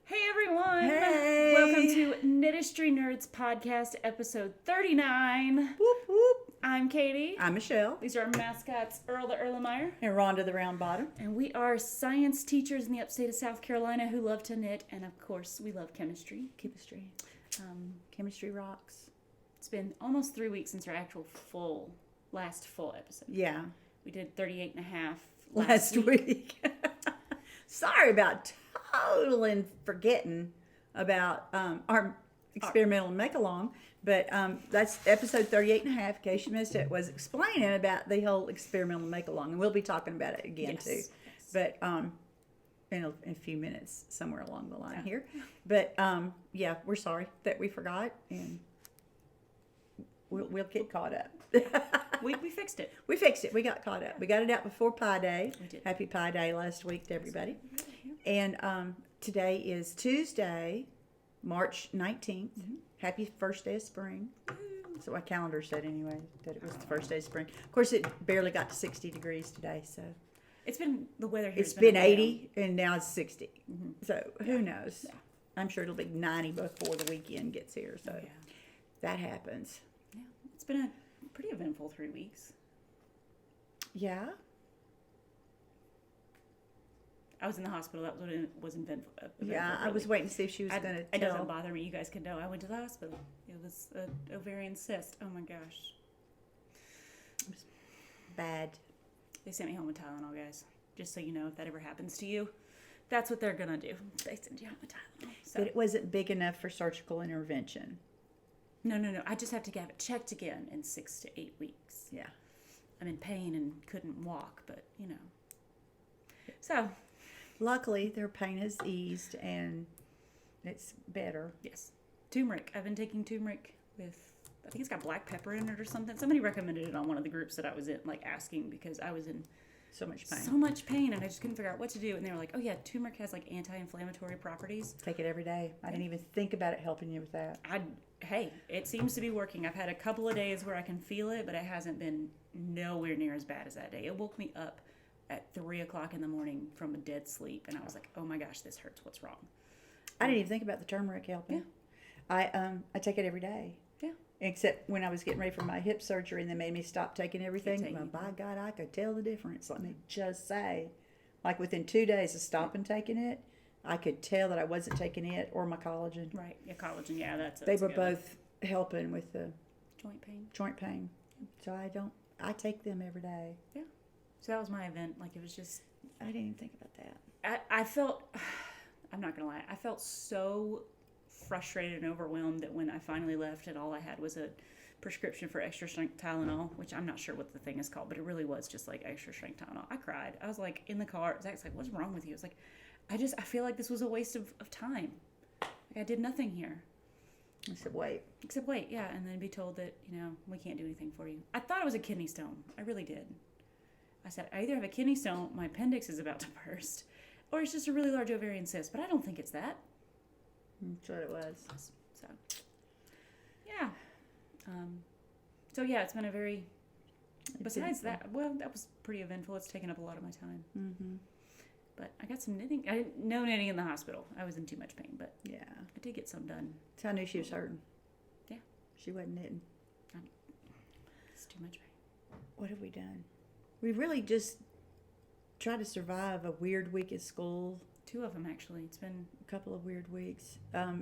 Hey everyone! Hey! Welcome to Knitistry Knerds Podcast, episode 39. Whoop, whoop. I'm Katie. I'm Michele. These are our mascots, Earl the Erlenmeyer. And Rhonda the Round Bottom. And we are science teachers in the upstate of South Carolina who love to knit. And of course, we love chemistry. Chemistry rocks. It's been almost 3 weeks since our actual last full episode. Yeah. We did 38 and a half Last week. Sorry about totally forgetting about our experimental make-along. But that's episode 38 and a half, in case you missed it, was explaining about the whole experimental make-along. And we'll be talking about it again, too. Yes. But in a few minutes, somewhere along the line here. But, yeah, we're sorry that we forgot. And we'll get caught up. We fixed it. We fixed it. We got caught up. We got it out before Pi Day. We did. Happy Pi Day last week to everybody. And today is Tuesday, March 19th. Mm-hmm. Happy first day of spring. So my calendar said anyway that it was the first day of spring. Of course, it barely got to 60 degrees today. So It's been, the weather here it's has been up and 80 and now it's 60. Mm-hmm. So who knows? Yeah. I'm sure it'll be 90 before the weekend gets here. So Yeah. that happens. Yeah. It's been a pretty eventful 3 weeks. Yeah. I was in the hospital. That was what it was eventful. Yeah, I was waiting to see if she was going to It doesn't tell. bother me. You guys can know. I went to the hospital. It was an ovarian cyst. Oh my gosh. Bad. They sent me home with Tylenol, guys. Just so you know, if that ever happens to you, that's what they're gonna do. They send you home with Tylenol. So But it wasn't big enough for surgical intervention. no. I just have to get it checked again in 6 to 8 weeks. Yeah. I'm in pain and couldn't walk, but you know. So Luckily, their pain has eased and it's better. yes, turmeric. I've been taking turmeric with, I think it's got black pepper in it or something. Somebody recommended it on one of the groups that I was in, like asking because I was in So much pain. so much pain and I just couldn't figure out what to do. And they were like, oh yeah, turmeric has like anti-inflammatory propries. Take it every day. I didn't even think about it helping you with that. Hey, it seems to be working. I've had a couple of days where I can feel it, but it hasn't been nowhere near as bad as that day. It woke me up at 3 o'clock in the morning from a dead sleep, and I was like, oh my gosh, this hurts. What's wrong? I didn't even think about the turmeric helping. I take it every day. Yeah. Except when I was getting ready for my hip surgery and they made me stop taking everything. taking Well, by God, I could tell the difference. Let me just say. Like within 2 days of stopping taking it, I could tell that I wasn't taking it or my collagen. Right, yeah, collagen, yeah, that's They were good. both helping with the Joint pain. joint pain. So I take them every day. Yeah. So that was my event. Like, it was just, I didn't even think about that. I felt, I'm not going to lie, I felt so frustrated and overwhelmed that when I finally left and all I had was a prescription for extra strength Tylenol, which I'm not sure what the thing is called, but it really was just like extra strength Tylenol. I cried. I was like in the car. Zach's like, what's wrong with you? I was like, I feel like this was a waste of time. Like, I did nothing here. I said, wait. Except wait, yeah, and then be told that, we can't do anything for you. I thought it was a kidney stone. I really did. I said, I either have a kidney stone, my appendix is about to burst, or it's just a really large ovarian cyst, but I don't think it's that. That's what it was. So, yeah. Yeah, it's been a very, besides that, well, that was pretty eventful. It's taken up a lot of my time. Mm-hmm. But I got some knitting. I didn't know knitting in the hospital. I was in too much pain, but Yeah. I did get some done. So I knew she was hurting. Yeah. She wasn't knitting. It's too much pain. What have we done? We really just tried to survive a weird week at school. 2 of them, actually. It's been A couple of weird weeks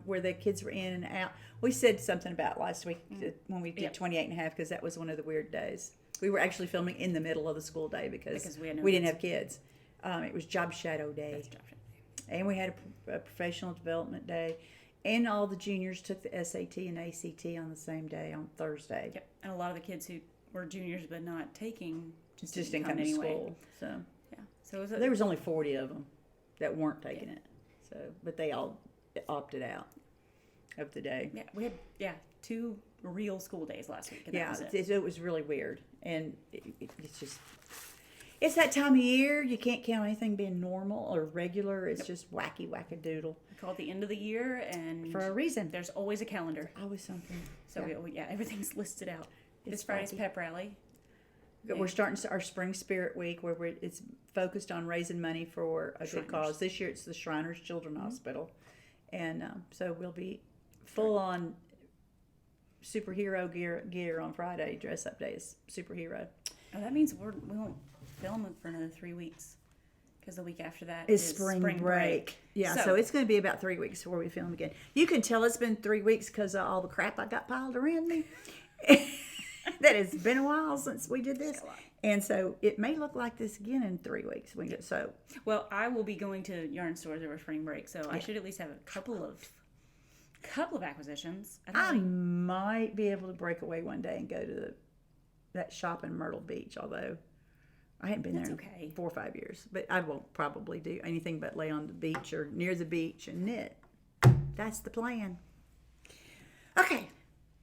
where the kids were in and out. We said something about last week when we did Yep. 28 and a half because that was one of the weird days. We were actually filming in the middle of the school day because we had no didn't kids. have kids. It was job shadow day. That's job shadow. And we had a professional development day. And all the juniors took the SAT and ACT on the same day on Thursday. Yep. And a lot of the kids who were juniors but not taking just Just didn't didn't come to anyway. school. So Yeah. So it was there was only 40 of them that weren't taking it. So, but they all opted out of the day. yeah, we had 2 real school days last week, and Yeah, that was it. it was really weird. And it's just, it's that time of year. You can't count anything being normal or regular. It's just wacky, wackadoodle We call it the end of the year, and for a reason. there's always a calendar. Always something. So everything's listed out. It's This Friday's wacky. pep rally. We're starting our Spring Spirit Week where it's focused on raising money for a good Shriners. cause. This year it's the Shriners Children's Hospital. And so we'll be full on superhero gear on Friday. Dress up day is superhero. Oh, that means we won't film it for another 3 weeks. Because the week after that is is spring break. Yeah, so it's going to be about 3 weeks before we film again. You can tell it's been 3 weeks because of all the crap I got piled around me. That it's been a while since we did this. And so it may look like this again in 3 weeks. Well, I will be going to yarn stores over spring break, so I should at least have a couple of acquisitions. I might be able to break away one day and go to that shop in Myrtle Beach, although I hadn't been there in 4 or 5 years. But I won't probably do anything but lay on the beach or near the beach and knit. That's the plan. Okay,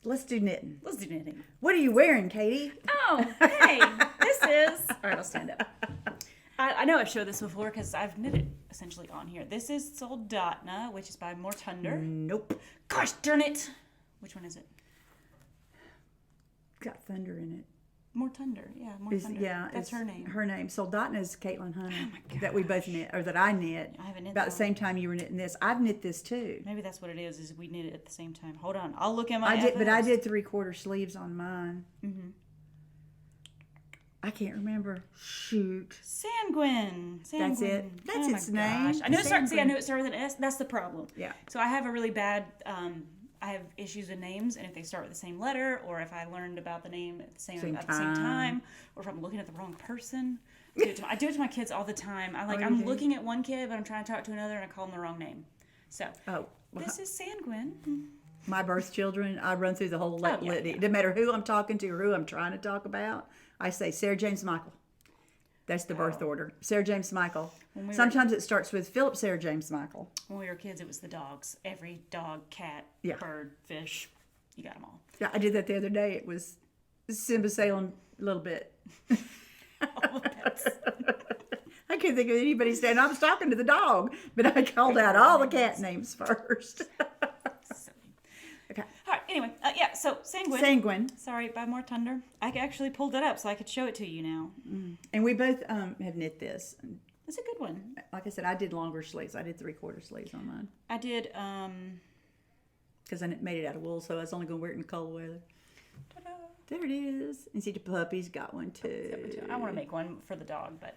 let's do knitting. Let's do knitting. What are you wearing, Katie? Oh, hey, this is... All right, I'll stand up. I know I've showed this before because I've knitted essentially on here. This is Soldatna, which is by Mortunder. Nope. Gosh darn it. Which one is it? It's got thunder in it. Mortunder, yeah, Mortunder. That's her name. Her name. Soldatna is Caitlin Hunter. Oh my gosh. That we both knit, or that I knit. I haven't knit about the same time you were knitting this. I've knit this too. Maybe that's what it is we knit it at the same time. Hold on, I'll look at my. I did 3/4 sleeves on mine. Mm-hmm. I can't remember. Shoot. Sanguine. That's it. That's its name. I know it starts. See, I know it starts with an S. That's the problem. Yeah. So I have a really bad. I have issues with names, and if they start with the same letter, or if I learned about the name at the same time, or if I'm looking at the wrong person. I do it to my kids all the time. I'm looking at one kid, but I'm trying to talk to another, and I call them the wrong name. So this is Sanguine. My birth children, I run through the whole litany. No matter who I'm talking to or who I'm trying to talk about, I say Sarah James Michael. That's the birth order. Sarah James Michael. Sometimes it starts with Philip Sarah James Michael. When we were kids, it was the dogs. Every dog, cat, bird, fish. You got them all. Yeah, I did that the other day. It was Simba Salem a little bit. All the pets. I couldn't think of anybody's name. I was talking to the dog, but I called out all the cat names first. Okay. All right. Anyway, so Sanguine. Sorry, by Mortunder. I actually pulled it up so I could show it to you now. And we both have knit this. It's a good one. Like I said, I did longer sleeves. I did 3/4 sleeves on mine. I did. Because I made it out of wool, so I was only going to wear it in cold weather. Ta-da. There it is. And see, the puppy's got one too. I want to make one for the dog, but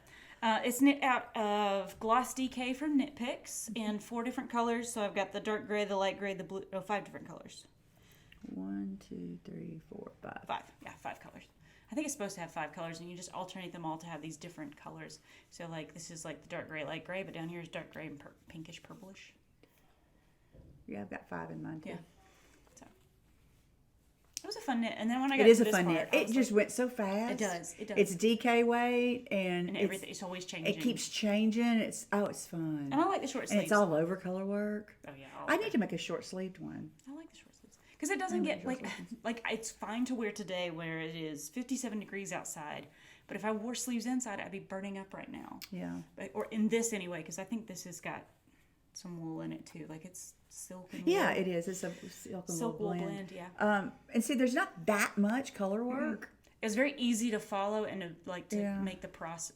it's knit out of Gloss DK from Knit Picks in 4 different colors. So I've got the dark gray, the light gray, the blue. 5 different colors. 1, 2, 3, 4, 5. 5. Yeah, 5 colors. I think it's supposed to have 5 colors, and you just alternate them all to have these different colors. So, like, this is like the dark gray, light gray, but down here is dark gray and pinkish, purplish. Yeah, I've got 5 in mine too. Yeah. So it was a fun knit, and then when I got it is to a this fun part, knit. It just went so fast. It does. It's DK weight, and everything. It's always changing. It keeps changing. It's fun. And I like the short sleeves. And it's all over color work. Oh yeah. I need to make a short sleeved one. I like the short sleeves because it doesn't get like it's fine to wear today where it is 57 degrees outside. But if I wore sleeves inside, I'd be burning up right now. Yeah. Or in this anyway, because I think this has got some wool in it too. Like it's silk and wool. Yeah, it is. It's a silk wool blend. Yeah. And see, there's not that much color work. It's very easy to follow and to make the process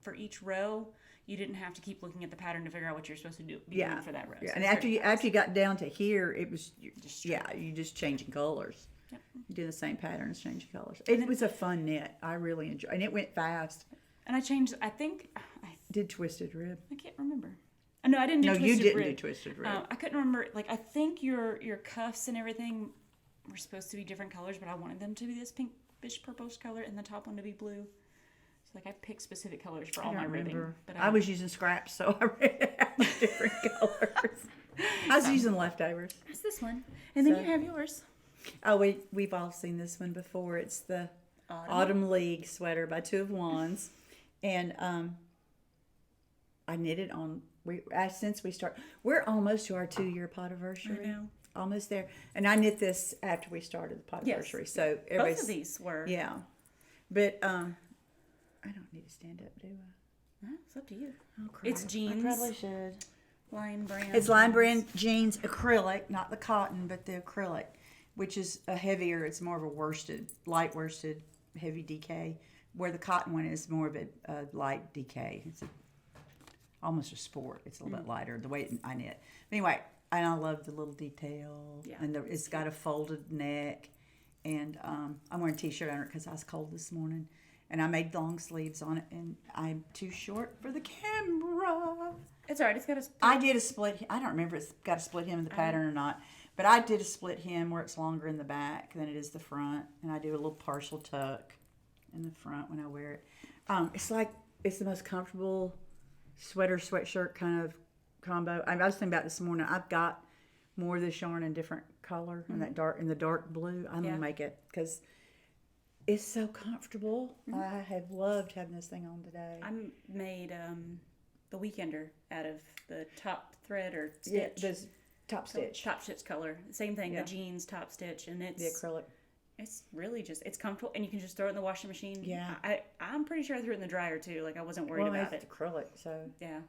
for each row. You didn't have to keep looking at the pattern to figure out what you're supposed to do doing for that row. Yeah. So and after you got down to here, it was you just changing colors. Yep. You do the same patterns, changing colors. It was a fun knit. I really enjoyed, and it went fast. And I changed. I think I did twisted rib. I can't remember. No, I didn't do twisted rib. No, you didn't do twisted rib. I couldn't remember. Like I think your cuffs and everything were supposed to be different colors, but I wanted them to be this pinkish purplish color, and the top one to be blue. So I picked specific colors for all my ribbing. But I was using scraps, so I ran out of different colors. I was using leftovers. That's this one, and then you have yours. Oh, we've all seen this one before. It's the Autumn League sweater by Two of Wands, and I knitted on. Since we start, we're almost to our 2-year podiversary. I know. Almost there, and I knit this after we started the podiversary. Yes. So both of these were but I don't need to stand up, do I? No, it's up to you. Oh, crap. It's jeans. I probably should. Line brand. It's line brand jeans acrylic, not the cotton, but the acrylic, which is a heavier. It's more of a light worsted, heavy DK. Where the cotton one is more of a light DK. It's almost a sport. It's a little bit lighter the way I knit. Anyway, And I love the little detail. Yeah, And it's got a folded neck. And I'm wearing a t-shirt under it because I was cold this morning. And I made long sleeves on it. And I'm too short for the camera. It's all right. It's got a. I did a split. I don't remember if it's got a split hem in the pattern or not. But I did a split hem where it's longer in the back than it is the front. And I do a little partial tuck in the front when I wear it. It's the most comfortable sweater, sweatshirt kind of combo. I was thinking about this morning. I've got more of this yarn in different color in the dark blue. I'm gonna make it because it's so comfortable. I have loved having this thing on today. I made the Weekender out of the top thread or stitch. Yeah, this top stitch. Top stitch color. Same thing. The jeans top stitch, and it's the acrylic. It's really just, it's comfortable, and you can just throw it in the washing machine. Yeah. I'm pretty sure I threw it in the dryer too. Like, I wasn't worried about it. It's acrylic, so. Yeah.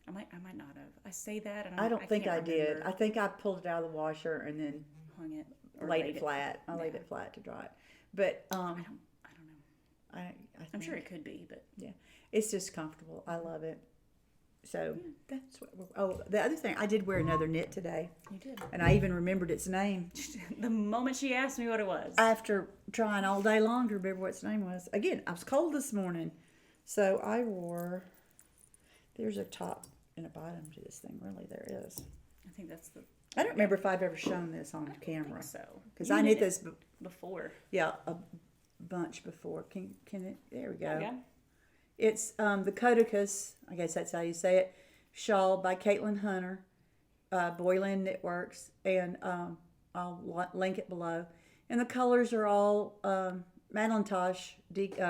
I might not have. I say that, and I don't think I can't did. remember. I think I pulled it out of the washer and then Hung it. Or laid it flat. I laid it flat to dry it. But I don't know. I'm sure it could be, but. Yeah. It's just comfortable. I love it. So that's what the other thing, I did wear another knit today. You did. And I even remembered its name. The moment she asked me what it was. After trying all day long to remember what its name was. Again, I was cold this morning. So I wore, there's a top and a bottom to this thing. Really, there is. I think that's the. I don't remember if I've ever shown this on camera. So. Because I knit this before. Yeah, a bunch before. Can it? There we go. Yeah. It's the Codicus, I guess that's how you say it, shawl by Caitlin Hunter, Boyland Knitworks, and I'll link it below. And the colors are all Madelinetosh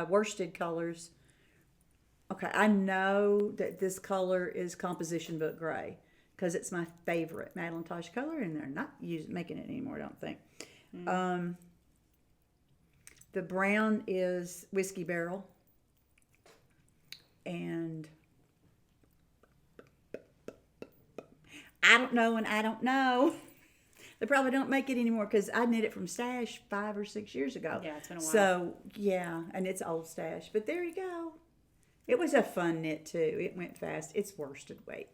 worsted colors. Okay, I know that this color is composition book gray because it's my favorite Madelinetosh color, and they're not making it anymore, I don't think. The brown is Whiskey Barrel. And I don't know, and I don't know. They probably don't make it anymore because I knit it from stash 5 or 6 years ago. Yeah, it's been a while. So, yeah, and it's old stash. But there you go. It was a fun knit, too. It went fast. It's worsted weight.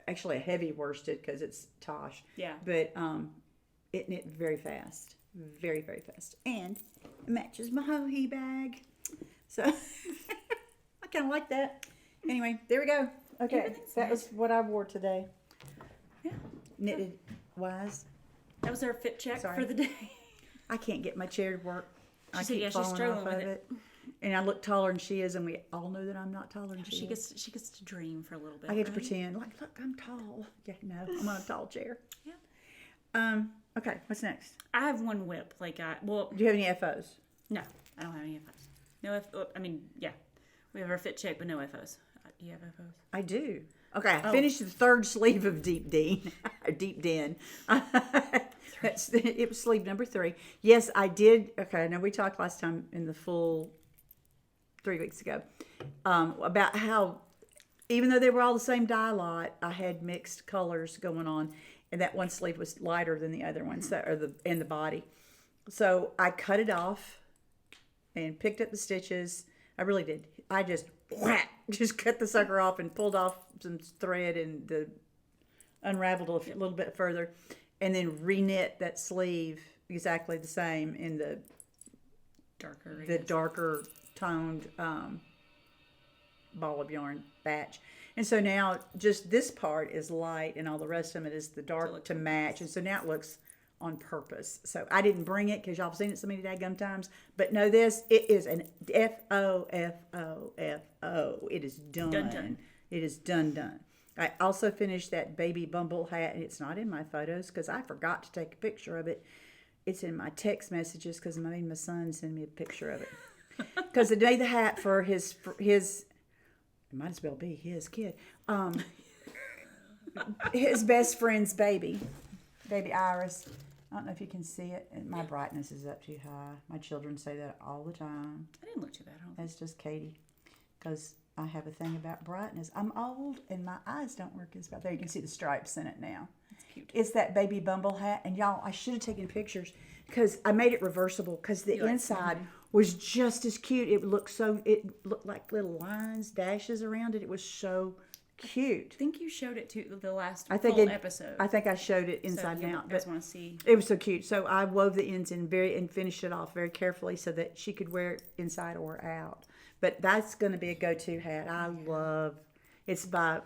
Actually, a heavy worsted because it's Tosh. Yeah. But it knit very fast. Very, very fast. And it matches my Hohe bag. So... I kind of like that. Anyway, there we go. Okay, that was what I wore today. Yeah. Knitted wise. That was our fit check for the day. I can't get my chair to work. I said, keep yeah, she's falling struggling off of with it. And I look taller than she is, and we all know that I'm not taller than She is. gets to dream for a little bit. I get to pretend like, look, I'm tall. Yeah, no, I'm on a tall chair. Yeah. Okay, what's next? I have one whip. Do you have any FOs? No, I don't have any FOs. No yeah. We have our fit check, but no FOs. Do you have FOs? I do. Okay, I finished the third sleeve of Deep Den. Deep Den. It was sleeve number 3. Yes, I did. Okay, now we talked last time in the full 3 weeks ago about how even though they were all the same dye lot, I had mixed colors going on, and that one sleeve was lighter than the other one, and the body. So I cut it off and picked up the stitches. I really did. I just cut the sucker off and pulled off some thread and unraveled a little bit further, and then re-knit that sleeve exactly the same in the darker toned ball of yarn batch. And so now just this part is light, and all the rest of it is the dark to match. And so now it looks on purpose. So I didn't bring it because y'all have seen it so many daggum times. But know this, it is an F-O-F-O-F-O. It is done. Done. It is done. I also finished that baby bumble hat, and it's not in my photos because I forgot to take a picture of it. It's in my text messages because I made my son send me a picture of it. Because the day the hat for his it might as well be his kid, his best friend's baby Iris. I don't know if you can see it. My brightness is up too high. My children say that all the time. I didn't look too bad. That's just Katie, because I have a thing about brightness. I'm old and my eyes don't work as well. There you can see the stripes in it now. That's cute. It's that baby bumble hat, and y'all, I should have taken pictures because I made it reversible because the inside was just as cute. It looked like little lines, dashes around it. It was so cute. I think you showed it to the last I think full episode. I think I showed it inside so and out. You guys want to see? It was so cute. So I wove the ends in and finished it off very carefully so that she could wear it inside or out. But that's going to be a go-to hat. I love. It's by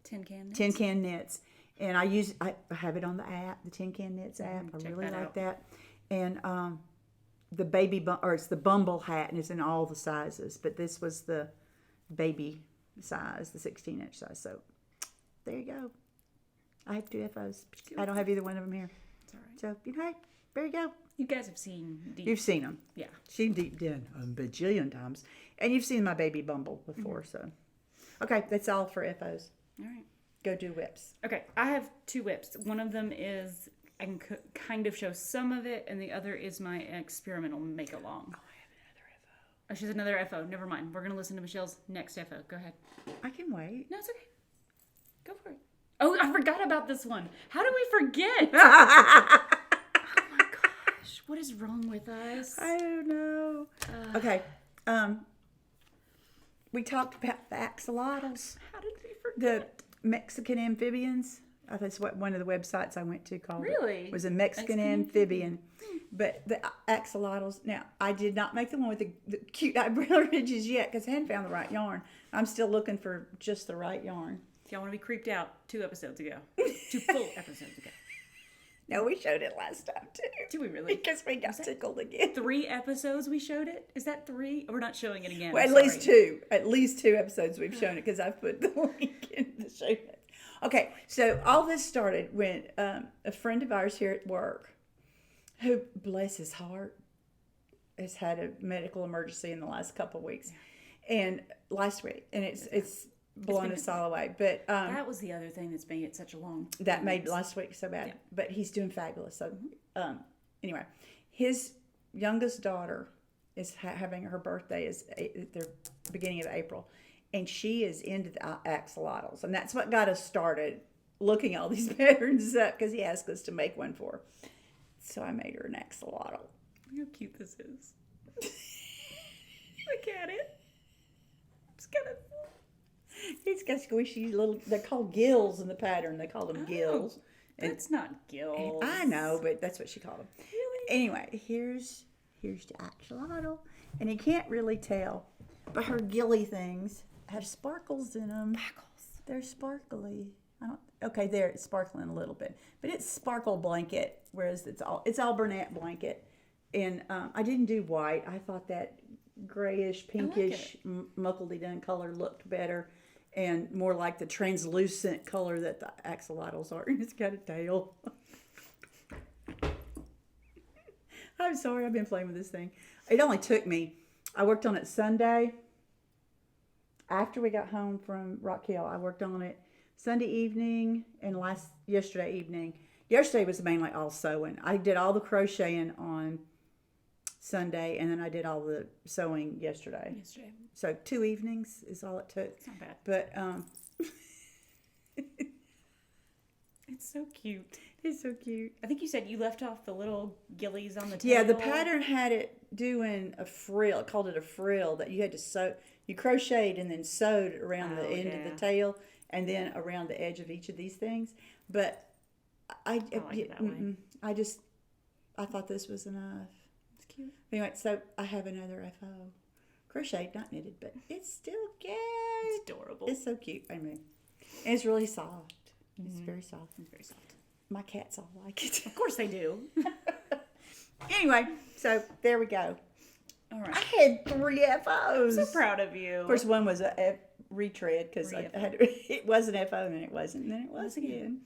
Tin Can Knits. Tin Can Knits, and I have it on the app, the Tin Can Knits app. I really like that. And the it's the Bumble hat, and it's in all the sizes. But this was the baby size, the 16-inch size. So there you go. I have 2 FOs. I don't have either one of them here. It's all right. So hey, there you go. You guys have seen Deep. You've seen them. Yeah. She's deep done a bajillion times, and you've seen my baby Bumble before. So okay, that's all for FOs. All right. Go do whips. Okay, I have 2 whips. One of them is, I can kind of show some of it, and the other is my experimental make-along. Oh, I have another FO. Oh, she's another FO. Never mind. We're going to listen to Michelle's next FO. Go ahead. I can wait. No, it's okay. Go for it. Oh, I forgot about this one. How do we forget? I Oh my gosh. What is wrong with us? don't know. Okay. We talked about the axolotls, How did we forget? the Mexican amphibians. That's what one of the websites I went to called Really? it. Was a Mexican amphibian. But the axolotls, now, I did not make the one with the cute eyebrow ridges yet because I hadn't found the right yarn. I'm still looking for just the right yarn. If y'all want to be creeped out, 2 episodes ago. 2 full episodes ago. No, we showed it last time too. Do we really? Because we got tickled again. 3 episodes we showed it? Is that 3? We're not showing it again. Well, I'm at least sorry. 2. At least 2 episodes we've shown it because I've put the link in the show notes. Okay, so all this started when a friend of ours here at work, who, bless his heart, has had a medical emergency in the last couple of weeks, and last week, and it's blown us all away. But that was the other thing that's made it such a long. that made last week so bad. Yeah. But he's doing fabulous. So anyway, his youngest daughter is having her birthday is the beginning of April, and she is into the axolotls, and that's what got us started looking all these patterns up because he asked us to make one for her. So I made her an axolotl. Look how cute this is. Look at it. It's kind of. He's got squishy little. They're called gills in the pattern. They call them gills. And It's not gills. I know, but that's what she called them. Really? Anyway, here's the axolotl, and you can't really tell, but her gilly things have sparkles in them. Sparkles. They're sparkly. Okay, there it's sparkling a little bit, but it's sparkle blanket, whereas it's all Bernat blanket, and I didn't do white. I thought that grayish, pinkish, muckledy done color looked better, and more like the translucent color that the axolotls are. And it's got a tail. I'm sorry, I've been playing with this thing. It only took me. I worked on it Sunday. After we got home from Rock Hill, I worked on it Sunday evening and yesterday evening. Yesterday was mainly all sewing. I did all the crocheting on Sunday, and then I did all the sewing yesterday. So 2 evenings is all it took. It's not bad. But It's so cute. it's so cute. I think you said you left off the little gillies on the tail. Yeah, the pattern had it doing a frill. It called it a frill that you had to sew. You crocheted and then sewed around the end of the tail and then around the edge of each of these things. But I like it that way. I thought this was enough. It's cute. Anyway, so I have another FO. Crocheted, not knitted, but it's still cute. It's adorable. It's so cute. I mean, and it's really soft. It's very soft. It's very soft. My cats all like it. Of course they do. Anyway, so there we go. All right. I had 3 FOs. I'm so proud of you. Of course, one was a retread because it was an FO and then it wasn't, and then it was again.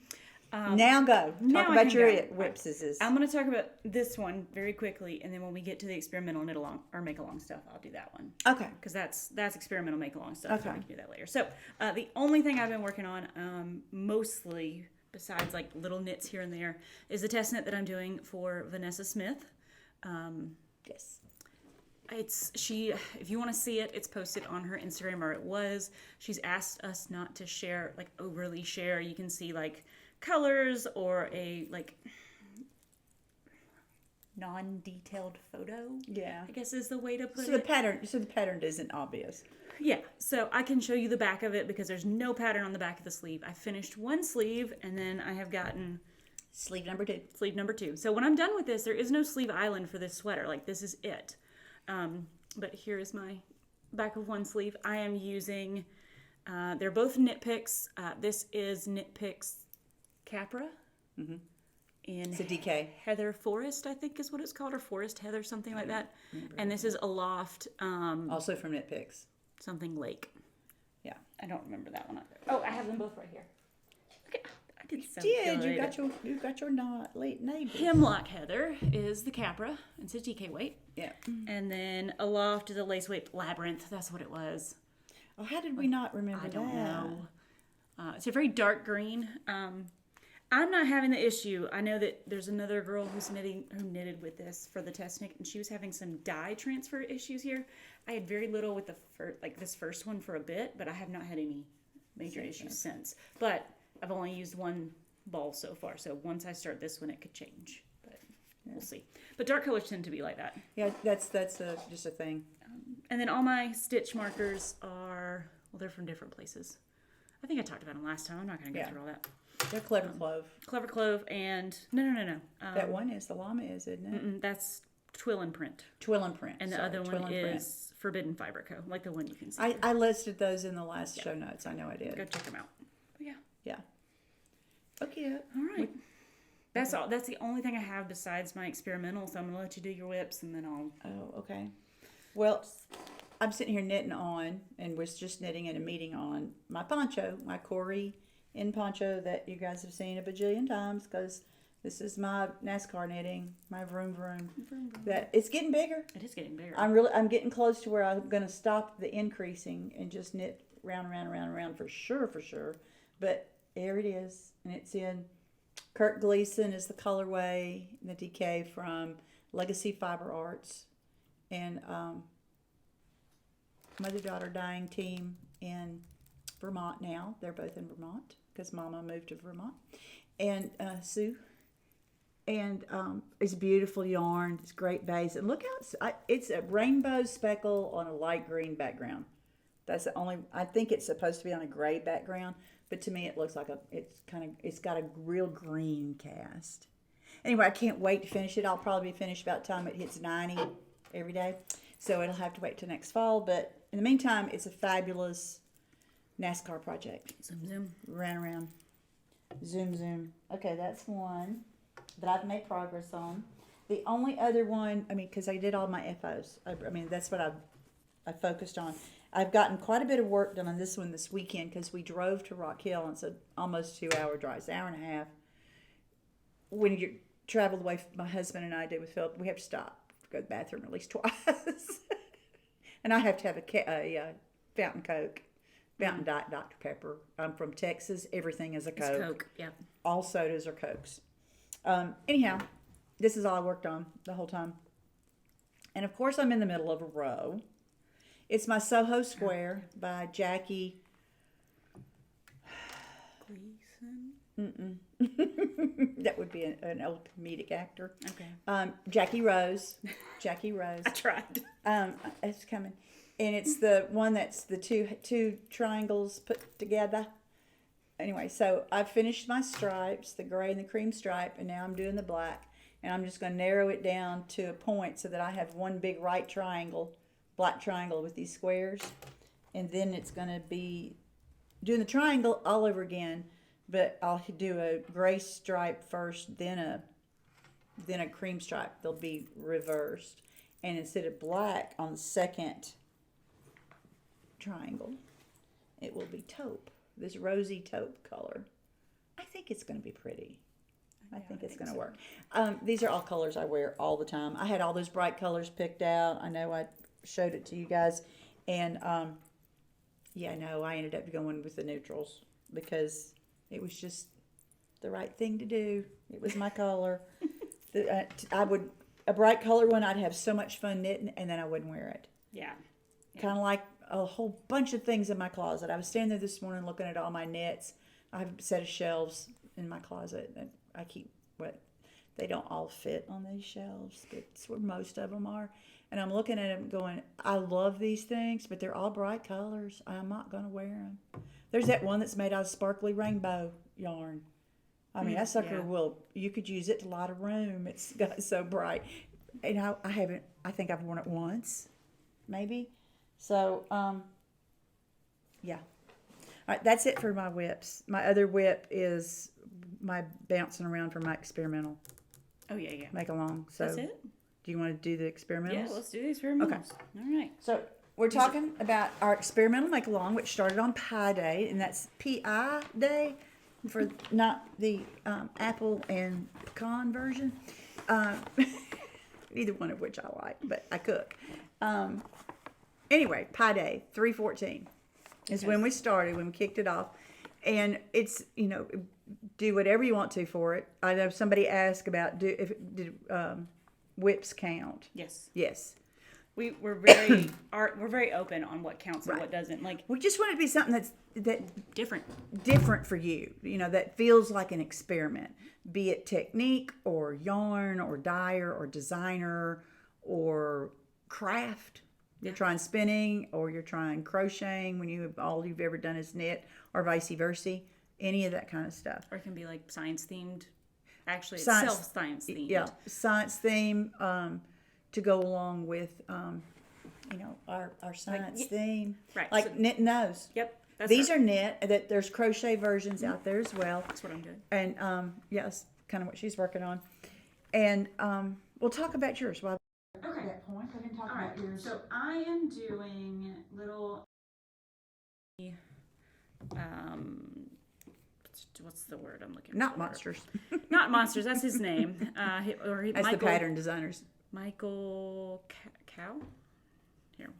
Now go. Talk about your whipses. I'm going to talk about this one very quickly, and then when we get to the experimental knit along or make along stuff, I'll do that one. Okay. Because that's experimental make along stuff. Okay. So we can do that later. So the only thing I've been working on, mostly besides like little knits here and there, is the test knit that I'm doing for Vanessa Smith. Yes. If you want to see it, it's posted on her Instagram, or it was. She's asked us not to share, like overly share. You can see like colors or a like non-detailed photo. Yeah. I guess is the way to put So it. the pattern isn't obvious. Yeah, so I can show you the back of it because there's no pattern on the back of the sleeve. I finished one sleeve and then I have gotten Sleeve number 2. sleeve number 2. So when I'm done with this, there is no sleeve island for this sweater. Like, this is it. But here is my back of one sleeve. I am using, they're both Knit Picks. This is Knit Picks Capra. Mm-hmm. It's a DK. Heather Forest, I think is what it's called, or Forest Heather, something like that. And this is Aloft. Also from Knit Picks. Something Lake. Yeah. I don't remember that one either. Oh, I have them both right here. Okay, I did so Did good. you got your not late neighbor. Hemlock Heather is the Capra. It's a DK weight. Yeah. And then Aloft is a lace weight Labyrinth. That's what it was. Oh, how did we not remember I that? don't know. It's a very dark green. I'm not having the issue. I know that there's another girl who knitted with this for the test knit, and she was having some dye transfer issues here. I had very little with this first one for a bit, but I have not had any major issues since. But I've only used one ball so far, so once I start this one, it could change. But we'll see. But dark colors tend to be like that. Yeah, that's just a thing. And then all my stitch markers are, well, they're from different places. I think I talked about them last time. I'm not going to go through all that. They're Clever Clove. Clever Clove and no. That one is the llama, is it? Isn't it? That's Twill and Print, Twill and Print. and the other one is Forbidden Fiber Co. Like the one you can see. I listed those in the last show notes. I know I did. Go check them out. But yeah. Yeah. Okay. All right. That's all. That's the only thing I have besides my experimental. So I'm gonna let you do your whips, and then I'll. Oh, okay. Well, I'm sitting here knitting on, and was just knitting in a meeting on my poncho, my Corey in poncho that you guys have seen a bajillion times, because this is my NASCAR knitting, my vroom vroom. That it's getting bigger. It is getting bigger. I'm getting close to where I'm going to stop the increasing and just knit round, for sure. But there it is, and it's in Kirk Gleason is the colorway, the DK from Legacy Fiber Arts, and mother-daughter dyeing team in Vermont now. They're both in Vermont because Mama moved to Vermont, and Sue. And it's beautiful yarn. It's great base. And look how it's a rainbow speckle on a light green background. That's the only. I think it's supposed to be on a gray background, but to me it looks like it's got a real green cast. Anyway, I can't wait to finish it. I'll probably be finished about the time it hits 90 every day, so it'll have to wait till next fall. But in the meantime, it's a fabulous NASCAR project. Zoom. Around. Zoom. Okay, that's one that I've made progress on. The only other one, because I did all my FOs. That's what I focused on. I've gotten quite a bit of work done on this one this weekend because we drove to Rock Hill, and it's an almost 2-hour drive. It's an hour and a half. When you travel the way my husband and I did with Philip, we have to stop, go to the bathroom at least twice. And I have to have a fountain Coke, fountain Diet Dr. Pepper. I'm from Texas. Everything is a Coke. It's Coke, yeah. All sodas are Cokes. Anyhow, this is all I worked on the whole time. And of course, I'm in the middle of a row. It's my Soho Square by Jackie. Gleason? That would be an old comedic actor. Okay. Jackie Rose. I tried. It's coming. And it's the one that's the two triangles put together. Anyway, so I've finished my stripes, the gray and the cream stripe, and now I'm doing the black. And I'm just going to narrow it down to a point so that I have one big right triangle, black triangle with these squares. And then it's going to be doing the triangle all over again, but I'll do a gray stripe first, then a cream stripe. They'll be reversed. And instead of black on the second triangle, it will be taupe. This rosy taupe color. I think it's going to be pretty. I think it's going to work. These are all colors I wear all the time. I had all those bright colors picked out. I know I showed it to you guys. And, I ended up going with the neutrals because it was just the right thing to do. It was my color. A bright color one, I'd have so much fun knitting, and then I wouldn't wear it. Yeah. Kind of like a whole bunch of things in my closet. I was standing there this morning looking at all my knits. I have a set of shelves in my closet that I keep They don't all fit on these shelves, but it's where most of them are. And I'm looking at them going, I love these things, but they're all bright colors. I'm not going to wear them. There's that one that's made out of sparkly rainbow yarn. I mean, that sucker you could use it to light a room. It's got so bright. And I think I've worn it once, maybe. So, yeah. All right, that's it for my whips. My other whip is my bouncing around for my experimental. Oh, yeah. Make along. So That's it? Do you want to do the experimentals? Yeah, let's do the experimentals. Okay. All right. So we're talking about our experimental make along, which started on Pi Day, and that's P.I. Day for not the apple and pecan version. Either one of which I like, but I cook. Anyway, Pi Day, 3/14 is when we started, when we kicked it off. And it's, do whatever you want to for it. I know somebody asked about did whips count? Yes. Yes. We're very open on what counts and what doesn't. Like, we just want it to be something that's different for you. That feels like an experiment, be it technique or yarn or dyer or designer or craft. You're trying spinning or you're trying crocheting when all you've ever done is knit, or vice versa. Any of that kind of stuff. Or it can be like science themed. Actually, it's self-science themed. Yeah, science theme to go along with, our science theme. Right. Like so, knit nose. Yep. These are knit. That there's crochet versions out there as well. That's what I'm doing. And yes, kind of what she's working on. And we'll talk about yours. Well, okay. At that point, I can talk about yours. So I am doing little. What's the word I'm looking for? Not monsters. Not monsters. That's his name. That's Michael, the pattern designers. Michael Cow. Here,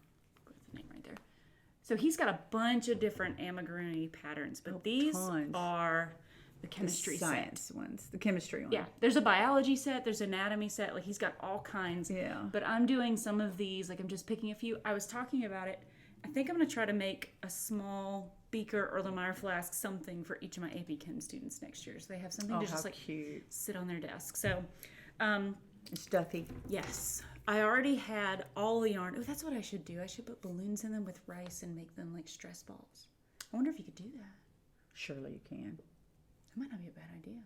put the name right there. So he's got a bunch of different Amigurumi patterns, but these are the chemistry science ones. The chemistry one. Yeah, there's a biology set. There's anatomy set. Like he's got all kinds. Yeah. But I'm doing some of these. Like I'm just picking a few. I was talking about it. I think I'm going to try to make a small beaker or Erlenmeyer flask, something for each of my AP Chem students next year. So they have something to just sit on their desk. So, stuffy. Yes. I already had all the yarn. Oh, that's what I should do. I should put balloons in them with rice and make them like stress balls. I wonder if you could do that. Surely you can. That might not be a bad idea.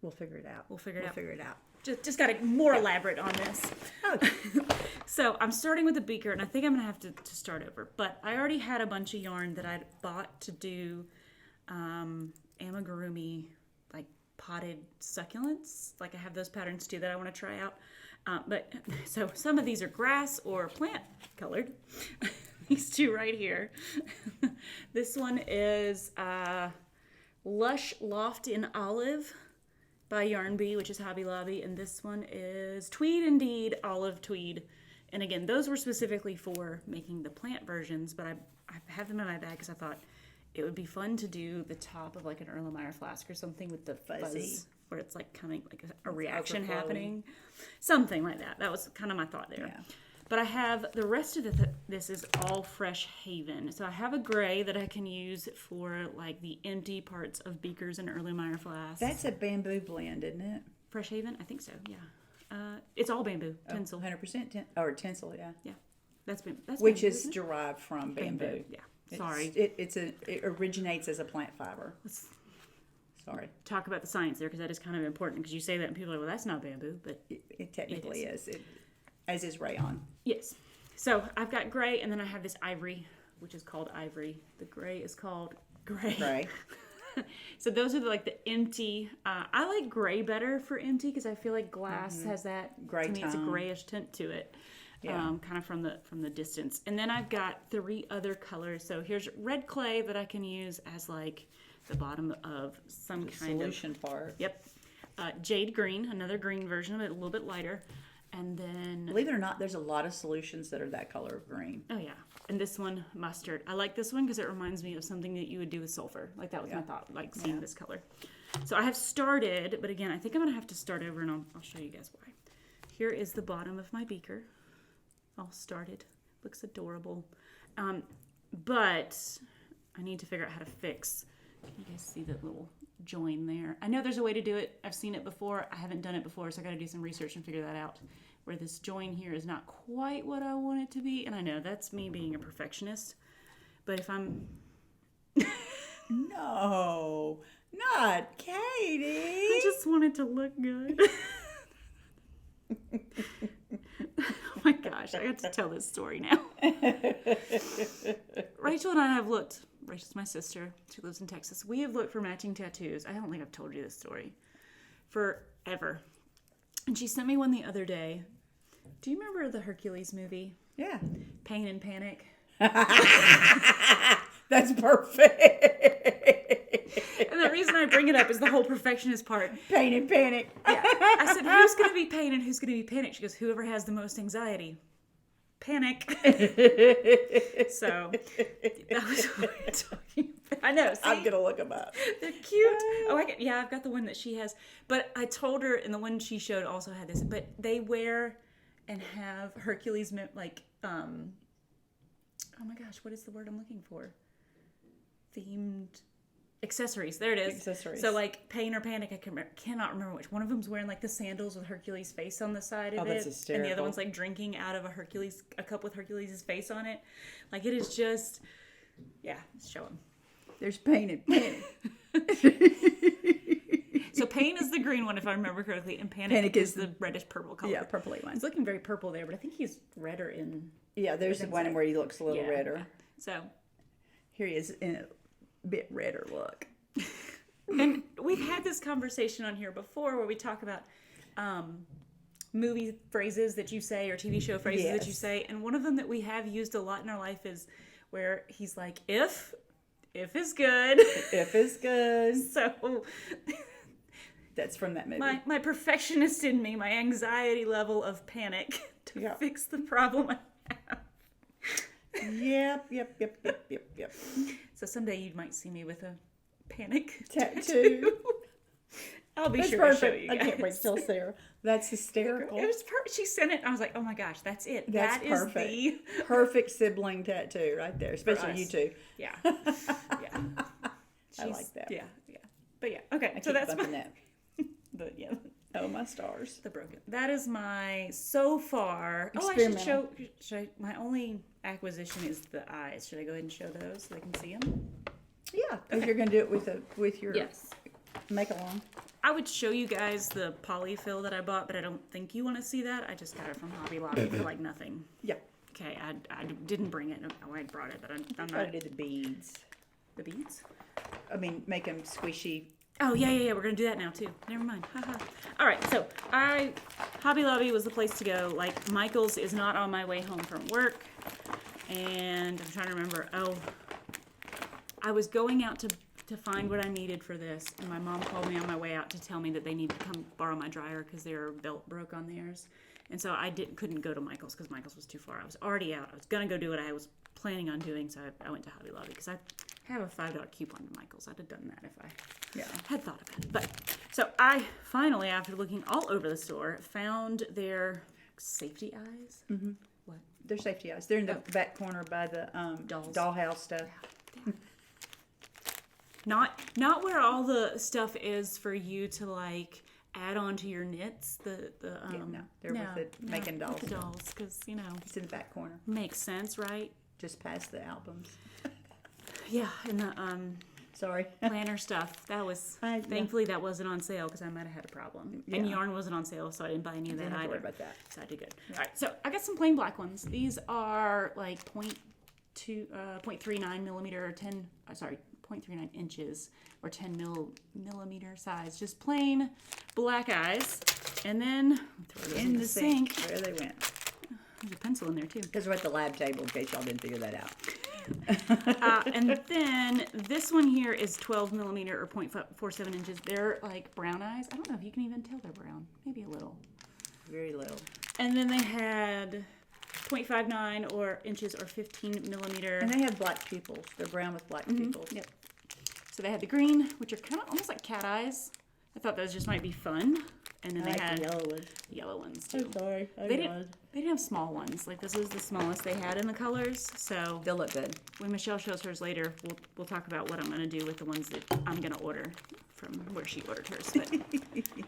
We'll figure it out. We'll figure it out. Just got to more elaborate on this. Okay. So I'm starting with the beaker, and I think I'm going to have to start over. But I already had a bunch of yarn that I'd bought to do Amigurumi, like potted succulents. Like I have those patterns too that I want to try out. But so some of these are grass or plant colored. These two right here. This one is Lush Loft in Olive by Yarn Bee, which is Hobby Lobby, and this one is Tweed Indeed Olive Tweed. And again, those were specifically for making the plant versions, but I have them in my bag because I thought it would be fun to do the top of like an Erlenmeyer flask or something with the fuzz, where it's like coming like a reaction happening, something like that. That was kind of my thought there. Yeah. But I have the rest of this is all Fresh Haven. So I have a gray that I can use for like the empty parts of beakers and Erlenmeyer flasks. That's a bamboo blend, isn't it? Fresh Haven? I think so, yeah. It's all bamboo, tinsel. 100% or tinsel, yeah. Yeah. That's which bamboo, is derived from bamboo. Yeah. Sorry. It originates as a plant fiber. Sorry. Talk about the science there because that is kind of important because you say that and people are like, well, that's not bamboo, but it technically is. As is rayon. Yes. So I've got gray, and then I have this ivory, which is called ivory. The gray is called gray. Gray. So those are like the empty. I like gray better for empty because I feel like glass has that gray. To me, it's a grayish tint to it. Yeah. Kind of from the distance. And then I've got 3 other colors. So here's red clay that I can use as like the bottom of some kind solution part. Yep. Jade green, another green version of it, a little bit lighter. And then, believe it or not, there's a lot of solutions that are that color of green. Oh yeah, and this one mustard. I like this one because it reminds me of something that you would do with sulfur. Like that was my thought, like seeing this color. So I have started, but again, I think I'm gonna have to start over, and I'll show you guys why. Here is the bottom of my beaker, all started. Looks adorable, but I need to figure out how to fix You guys see that little join there? I know there's a way to do it. I've seen it before. I haven't done it before, so I got to do some research and figure that out. Where this join here is not quite what I want it to be, and I know that's me being a perfectionist. But if I'm No, not Katie. I just want it to look good. Oh my gosh, I got to tell this story now. Rachel and I have looked. Rachel's my sister. She lives in Texas. We have looked for matching tattoos. I don't think I've told you this story. Forever. And she sent me one the other day. Do you remember the Hercules movie? Yeah. Pain and Panic? That's perfect. And the reason I bring it up is the whole perfectionist part. Pain and Panic. Yeah. I said, who's going to be pain and who's going to be panic? She goes, whoever has the most anxiety. Panic. So, that was what we're talking about. I know. See? I'm going to look them up. They're cute. Oh, I've got the one that she has. But I told her, and the one she showed also had this. But they wear and have Hercules, like, oh my gosh, what is the word I'm looking for? Themed accessories. There it is. Accessories. So like Pain or Panic, I cannot remember which. One of them's wearing like the sandals with Hercules' face on the side of that's it. hysterical. And the other one's like drinking out of a cup with Hercules' face on it. Like it is just, yeah, show them. There's Pain and Panic. So Pain is the green one if I remember correctly, and Panic is the reddish purple color. Yeah, purpley one. He's looking very purple there, but I think he's redder in. Yeah, there's the one where he looks a little Yeah. redder. So Here he is in a bit redder look. and we've had this conversation on here before where we talk about movie phrases that you say or TV show phrases that you say. And one of them that we have used a lot in our life is where he's like, if is good. If is good. So That's from that movie. my perfectionist in me, my anxiety level of panic to fix the problem I have. Yep. So someday you might see me with a panic Tattoo. I'll be That's sure perfect. to show you guys. I can't wait to tell Sarah. That's hysterical. It was perfect. She sent it. And I was like, oh my gosh, that's it. That's That perfect. is the Perfect sibling tattoo right there, especially us. you two. Yeah. Yeah. I like that. Yeah. But yeah. Okay. I So keep that's bumping my, that. but yeah. Oh, my stars. The broken. That is my so far. Oh, I should my only acquisition is the eyes. Should I go ahead and show those so they can see them? Yeah, because you're going to do it with your Yes. make along. I would show you guys the polyfill that I bought, but I don't think you want to see that. I just got it from Hobby Lobby for like nothing. Yeah. Okay, I didn't bring it. Oh, I brought it, but I'm Try not. to do the beads. The beads? I mean, make them squishy. Oh, yeah. We're going to do that now, too. Never mind. Haha. All right, so Hobby Lobby was the place to go. Like, Michael's is not on my way home from work. And I'm trying to remember. Oh, I was going out to find what I needed for this. And my mom called me on my way out to tell me that they needed to come borrow my dryer because their belt broke on theirs. And so I couldn't go to Michael's because Michael's was too far. I was already out. I was going to go do what I was planning on doing. So I went to Hobby Lobby because I have a $5 coupon to Michael's. I'd have done that if I had thought about it. But so I finally, after looking all over the store, found their safety eyes. Mm-hmm. What? They're safety eyes. They're in the back corner by the dollhouse stuff. Yeah. Not where all the stuff is for you to like add on to your knits. They're with the making dolls. With the dolls, because it's in the back corner. Makes sense, right? Just past the albums. Yeah, and the Sorry. planner stuff. That was thankfully that wasn't on sale because I might have had a problem. Yeah. And yarn wasn't on sale, so I didn't buy any of that Didn't have to either. worry about that. So I did good. All right, so I got some plain black ones. These are like 0.39 millimeter or 0.39 inches or 10 millimeter size. Just plain black eyes. And then throw those in the sink. There they went. There's a pencil in there too. Because we're at the lab table in case y'all didn't figure that out. And then this one here is 12 millimeter or 0.47 inches. They're like brown eyes. I don't know if you can even tell they're brown. Maybe a little. Very little. And then they had 0.59 or inches or 15 millimeter. And they have black pupils. They're brown with black pupils. Yep. So they had the green, which are kind of almost like cat eyes. I thought those just might be fun. And then I they like had the yellow one. yellow ones too. I'm sorry. They didn't have small ones. Like this is the smallest they had in the colors. So They'll look good. when Michele shows hers later, we'll talk about what I'm gonna do with the ones that I'm gonna order from where she ordered hers. But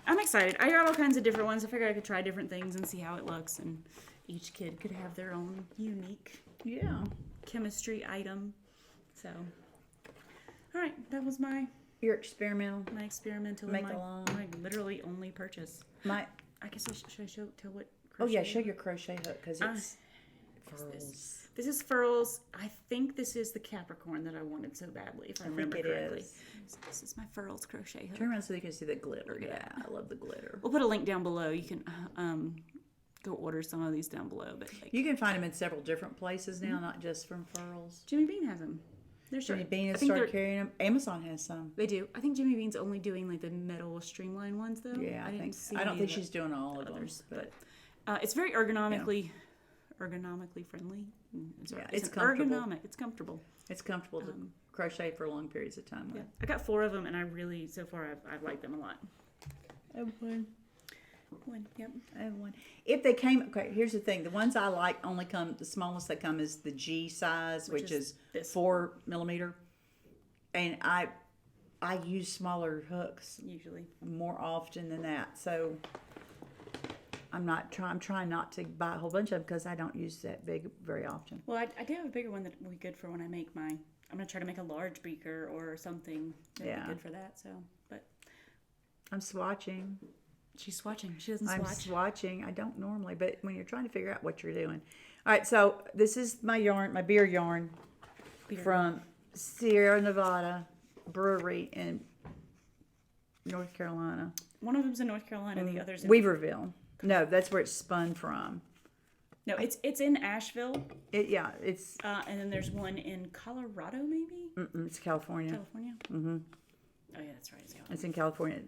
I'm excited. I got all kinds of different ones. I figured I could try different things and see how it looks, and each kid could have their own unique chemistry item. So, all right, that was my Your experimental. experimental, Make my along. literally only purchase. My I guess should I tell what? Oh yeah, crochet show your crochet hook because it's furls. This is furls. I think this is the Capricorn that I wanted so badly, if I remember correctly. Is. So this is my furls crochet hook. Turn around so you can see the glitter. Yeah, I love the glitter. We'll put a link down below. You can go order some of these down below. But like, You can find them in several different places now, not just from furls. Jimmy Bean has them. They're Jimmy sure. Bean I has think started they're- carrying them. Amazon has some. They do. I think Jimmy Bean's only doing like the metal streamline ones though. Yeah, I didn't think. see I don't any think of the she's doing all of others, them, but it's very ergonomically friendly. it's comfortable. ergonomic. It's comfortable. it's comfortable to crochet for long periods of time with. Yeah. I got 4 of them, and I really so far I've liked them a lot. I have one. One. Yep. I have one. If they came, okay, here's the thing. The ones I like only come, the smallest they come is the G size, which is this 4 millimeter. And I use smaller hooks Usually. more often than that. So I'm trying not to buy a whole bunch of them because I don't use that big very often. Well, I do have a bigger one that will be good for when I make my. I'm gonna try to make a large beaker or something. That'd Yeah. be good for that. So, but I'm swatching. she's swatching. She doesn't I'm swatch. swatching. I don't normally, but when you're trying to figure out what you're doing. All right, so this is my yarn, my beer yarn from Sierra Nevada Brewery in North Carolina. One of them's in North Carolina, the other's in Weaverville. No, that's where it's spun from. No, it's in Asheville, It's and then there's one in Colorado, maybe it's California. California. Mm-hmm. Oh yeah, that's right. It's California. It's in California,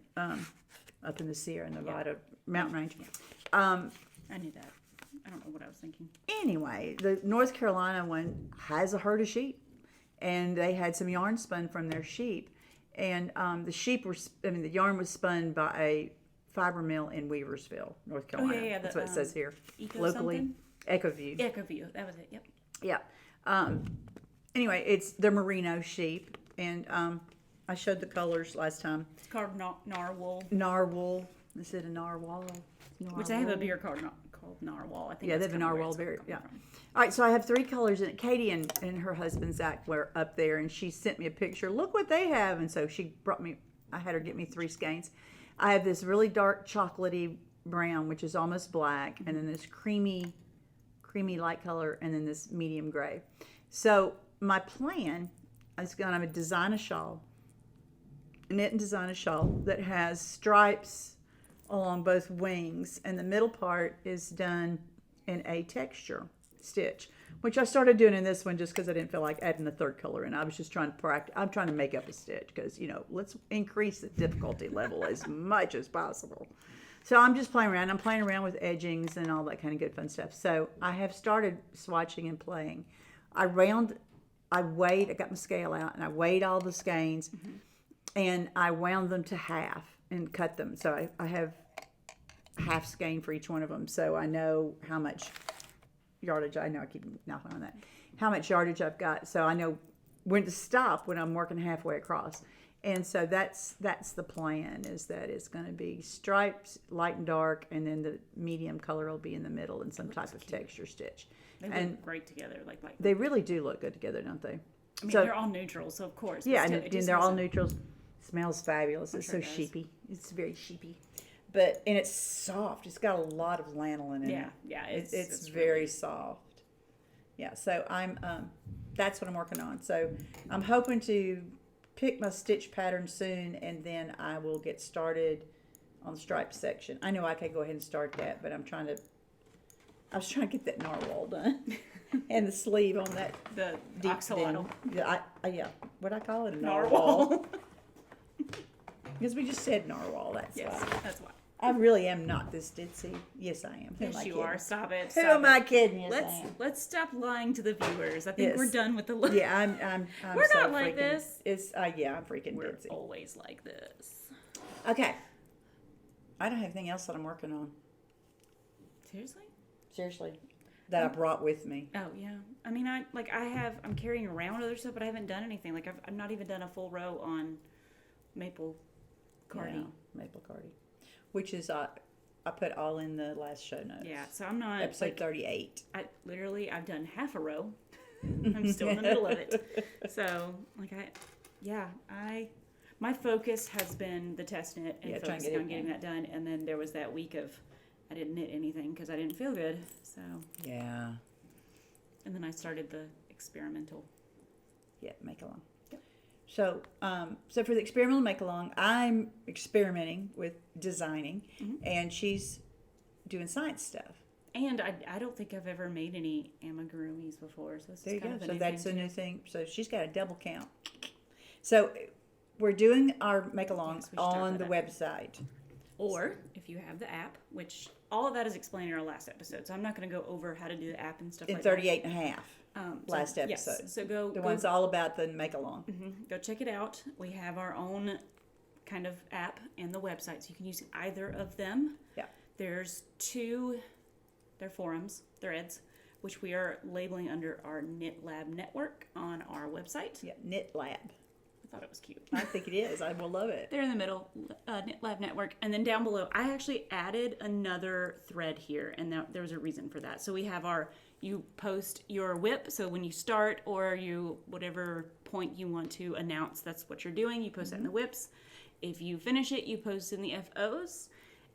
up in the Sierra Nevada mountain range. I knew that. I don't know what I was thinking. Anyway, the North Carolina one has a herd of sheep, and they had some yarn spun from their sheep, and the yarn was spun by a fiber mill in Weaversville, North Carolina. yeah, That's what it says here. Eco Locally, something? Ecoview. Ecoview, that was it. Yep. Yeah. Anyway, it's the merino sheep, and I showed the colors last time. It's called Narwool, Narwool. Is it a narwhal? which they have a beer called Narwhal. I think. Yeah, they that's have a kinda where narwhal it's beer. coming Yeah. from. All right, so I have 3 colors in it. Katie and her husband Zach were up there, and she sent me a picture. Look what they have, and so she brought me. I had her get me 3 skeins. I have this really dark chocolatey brown, which is almost black, and then this creamy light color, and then this medium gray. So my plan is going to design a shawl, knit and design a shawl that has stripes along both wings, and the middle part is done in a texture stitch, which I started doing in this one just because I didn't feel like adding a 3rd color in. I was just trying to practice. I'm trying to make up a stitch because, let's increase the difficulty level as much as possible. So I'm just playing around. I'm playing around with edgings and all that kind of good fun stuff. So I have started swatching and playing. I got my scale out and I weighed all the skeins, and I wound them to half and cut them. So I have half skein for each one of them. So I know how much yardage. I know I keep knocking on that. How much yardage I've got. So I know when to stop when I'm working halfway across. And so that's the plan, is that it's going to be stripes, light and dark, and then the medium color will be in the middle in some type of texture stitch. They And look great together. Like they really do look good together, don't they? I mean, so, they're all neutrals, so of course. but yeah, still, and it just they're all has a- neutrals. Smells fabulous. It's sure so it does. sheepy. It's very sheepy. And it's soft. It's got a lot of lanolin in it. Yeah. It's very soft. Yeah, so that's what I'm working on. So I'm hoping to pick my stitch pattern soon, and then I will get started on the stripe section. I know I could go ahead and start that, but I was trying to get that narwhal done and the sleeve on that the deep axolotl. denim. Yeah, what I call it, a Narwhal. Because we just said narwhal. That's Yes, why. that's why. I really am not this ditzy. Yes, I am. Who am Yes, I you kidding? are. Stop it. Who Stop am I it. kidding? Yes, I am. Let's stop lying to the viewers. I think Yes. we're done with the. Yeah, I'm We're so not like freaking- this. It's yeah, I'm freaking We're ditzy. always like this. Okay. I don't have anything else that I'm working on. Seriously? Seriously. That I brought with me. Oh yeah. I mean, I'm carrying around other stuff, but I haven't done anything. Like I've not even done a full row on Maple Cardi. Yeah, Maple Cardi. Which is, I put all in the last show notes. Yeah, so I'm not... Episode 38. I've done half a row. I'm still in the middle of it. So, my focus has been the test knit and focusing on getting that done. And then there was that week of I didn't knit anything because I didn't feel good. So yeah. And then I started the experimental. Yeah, make along. Yep. So, so for the experimental make along, I'm experimenting with designing, and she's doing science stuff. And I don't think I've ever made any amigurumis before. So this There is you kind go. of a So new that's thing a too. new thing. So she's got a double count. So we're doing our make along Yes, we should start on that the up. website. Or if you have the app, which all of that is explained in our last episode. So I'm not going to go over how to do the app and stuff In like 38 and a half. Last episode. Yes. So go. The one's all about the make along. Go check it out. We have our own kind of app and the website, so you can use either of them. Yeah. There's they're forums, threads, which we are labeling under our Knit Lab network on our website. Yeah, Knit Lab. I thought it was cute. I think it is. I will love it. They're in the middle, Knit Lab network. And then down below, I actually added another thread here, and there was a reason for that. So we have you post your WIP, so when you start or whatever point you want to announce that's what you're doing, you post that in the WIPs. If you finish it, you post in the FOs.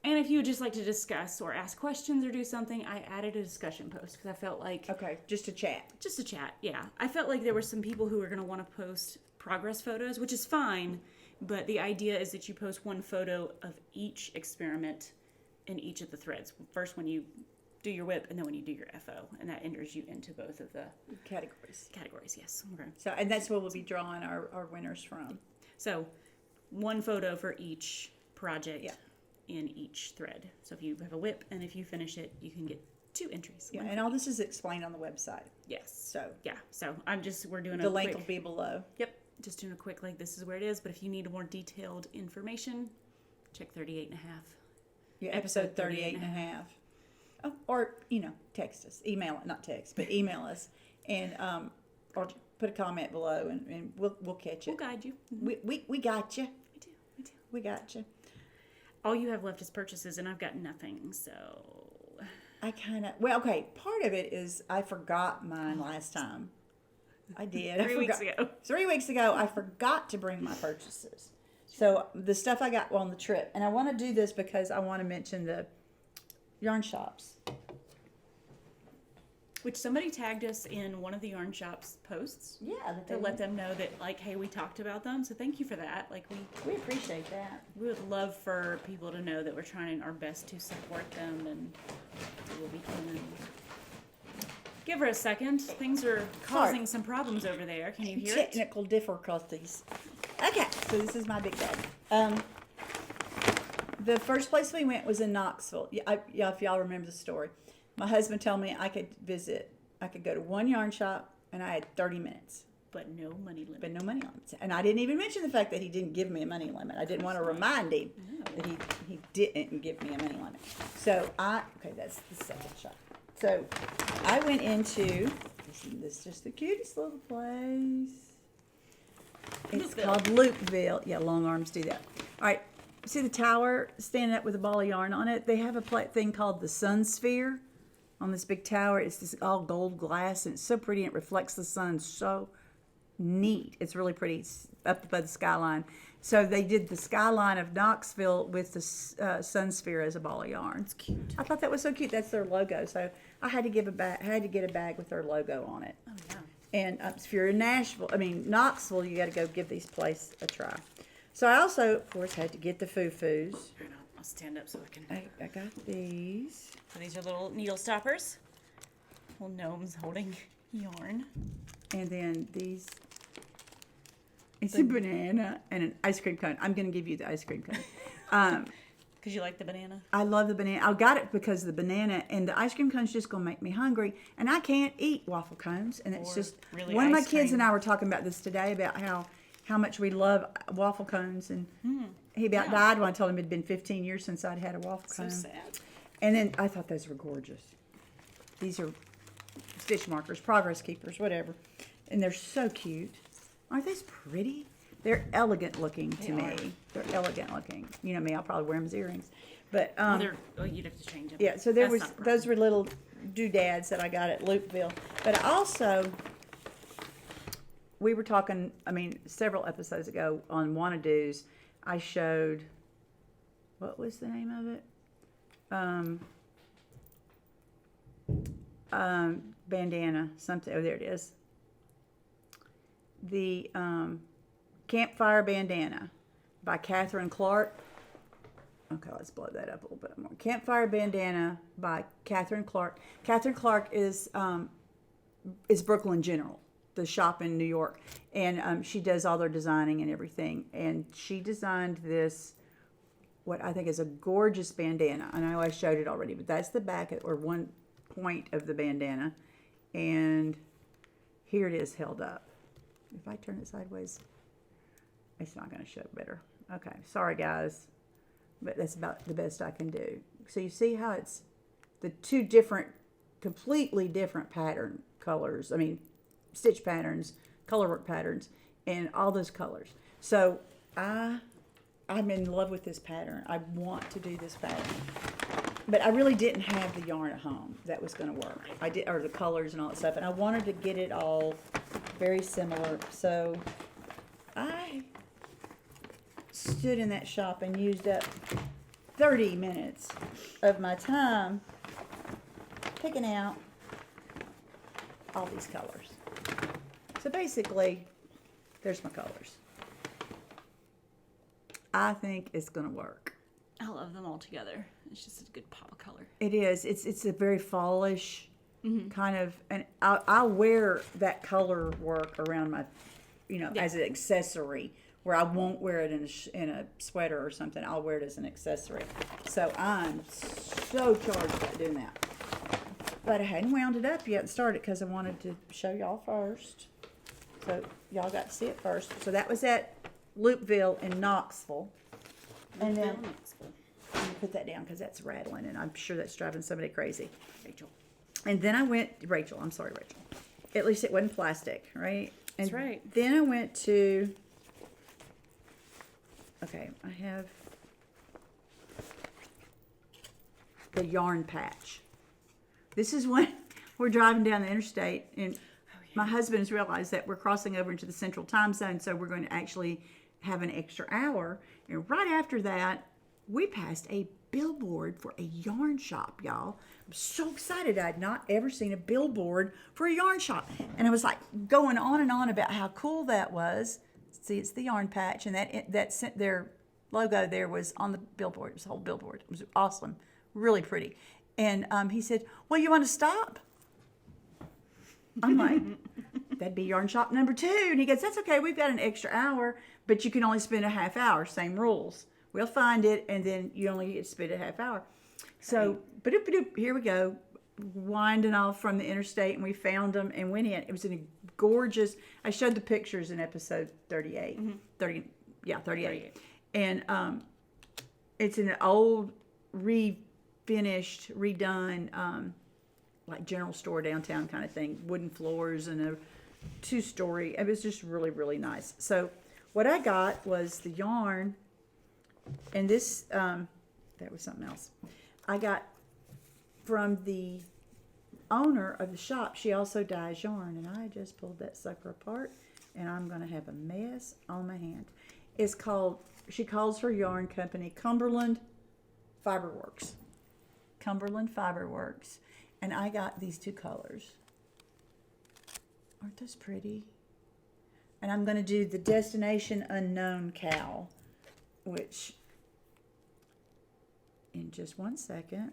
And if you would just like to discuss or ask questions or do something, I added a discussion post because I felt like... Okay, just a chat. Just a chat, yeah. I felt like there were some people who were going to want to post progress photos, which is fine, but the idea is that you post one photo of each experiment in each of the threads. First when you do your WIP and then when you do your FO, and that enters you into both of the categories, yes. Okay. So, and that's where we'll be drawing our winners from. So, one photo for each project in each thread. So if you have a WIP and if you finish it, you can get 2 entries. Yeah, and all this is explained on the website. Yes. So yeah. So we're doing the link will be below. Yep. Just doing a quick this is where it is. But if you need more detailed information, check 38 and a half. Yeah, episode 38 and a half. Oh, or, text us. Not text, but email us. And or put a comment below and we'll catch it. We'll guide you. We got you. We do. We got you. All you have left is purchases, and I've got nothing, so... I kind of... part of it is I forgot mine last time. I did. 3 weeks ago. 3 weeks ago, I forgot to bring my purchases. So the stuff I got on the trip. And I want to do this because I want to mention the yarn shops. Which somebody tagged us in one of the yarn shops posts. Yeah. To let them know that, hey, we talked about them. So thank you for that. We appreciate that. We would love for people to know that we're trying our best to support them, and we'll be coming. Give her a second. Things are causing some problems over there. Can you hear it? Technical difficulties. Okay, so this is my big bag. The first place we went was in Knoxville. Yeah, if y'all remember the story. My husband told me I could go to one yarn shop, and I had 30 minutes. But no money limit. But no money limits. And I didn't even mention the fact that he didn't give me a money limit. I didn't want to remind him that he didn't give me a money limit. So that's the second shop. So I went into, this is just the cutest little place. It's called Loopville. Yeah, long arms do that. All right. See the tower standing up with a ball of yarn on it? They have a thing called the sun sphere on this big tower. It's this all gold glass, and it's so pretty, and it reflects the sun so neat. It's really pretty. It's up above the skyline. So they did the skyline of Knoxville with the sun sphere as a ball of yarn. It's cute. I thought that was so cute. That's their logo. So I had to get a bag with their logo on it. Oh, yeah. And if you're in Knoxville, you got to go give these place a try. So I also, of course, had to get the foo-foos. I'll stand up so I can... I got these. So these are little needle stoppers. Little gnomes holding yarn. And then these. It's a banana and an ice cream cone. I'm going to give you the ice cream cone. Because you like the banana? I love the banana. I got it because of the banana, and the ice cream cone's just going to make me hungry. And I can't eat waffle cones. And it's just, really one of my ice kids cream. and I were talking about this today, about how how much we love waffle cones, and he about died when I told him it'd been 15 years since I'd had a waffle cone. So sad. And then I thought those were gorgeous. These are stitch markers, progress keepers, whatever. And they're so cute. Aren't these pretty? They're elegant looking to me. They're elegant looking. You know me, I'll probably wear them as earrings. But you'd have to change them. yeah, so those were little doodads that I got at Loopville. But also, we were talking, several episodes ago on WANNADOS, I showed, what was the name of it? Bandana, something. Oh, there it is. The Campfire Bandana by Catherine Clark. Okay, let's blow that up a little bit more. Campfire Bandana by Catherine Clark. Catherine Clark is Brooklyn General, the shop in New York, and she does all their designing and everything. And she designed this, what I think is a gorgeous bandana. I know I showed it already, but that's the back or one point of the bandana, and here it is held up. If I turn it sideways, it's not going to show better. Okay, sorry guys, but that's about the best I can do. So you see how it's the two different, completely different pattern colors. Stitch patterns, colorwork patterns, and all those colors. So I'm in love with this pattern. I want to do this pattern. But I really didn't have the yarn at home that was going to work. Or the colors and all that stuff. And I wanted to get it all very similar. So I stood in that shop and used up 30 minutes of my time picking out all these colors. So basically, there's my colors. I think it's going to work. I love them all together. It's just a good pop of color. It is. It's a very fallish kind of, and I'll wear that color work around my, as an accessory, where I won't wear it in a sweater or something. I'll wear it as an accessory. So I'm so charged about doing that. But I hadn't wound it up yet and started because I wanted to show y'all first. So y'all got to see it first. So that was at Loopville in Knoxville. And then let me put that down because that's rattling and I'm sure that's driving somebody crazy. Rachel. And then I went, I'm sorry, Rachel. At least it wasn't plastic, right? And that's right. Then I went to, okay, I have the yarn patch. This is when we're driving down the interstate and my husband's realized that we're crossing over into the central time zone, so we're going to actually have an extra hour. And right after that, we passed a billboard for a yarn shop, y'all. I'm so excited. I'd not ever seen a billboard for a yarn shop. And I was like going on and on about how cool that was. See, it's the yarn patch, and that sent their logo there was on the billboard. It was a whole billboard. It was awesome, really pretty. And he said, well, you want to stop? I'm like, that'd be yarn shop number 2. And he goes, that's okay. We've got an extra hour, but you can only spend a half hour. Same rules. We'll find it, and then you only get to spend a half hour. So, here we go, winding off from the interstate, and we found them and went in. It was in a gorgeous, I showed the pictures in episode 38. 38. And it's an old, refinished, redone, like general store downtown kind of thing, wooden floors and a 2-story. It was just really, really nice. So what I got was the yarn, and this, that was something else. I got from the owner of the shop. She also dyes yarn, and I just pulled that sucker apart, and I'm going to have a mess on my hand. It's called, she calls her yarn company Cumberland Fiberworks. Cumberland Fiberworks. And I got these 2 colors. Aren't those pretty? And I'm going to do the Destination Unknown cowl, which, in just one second.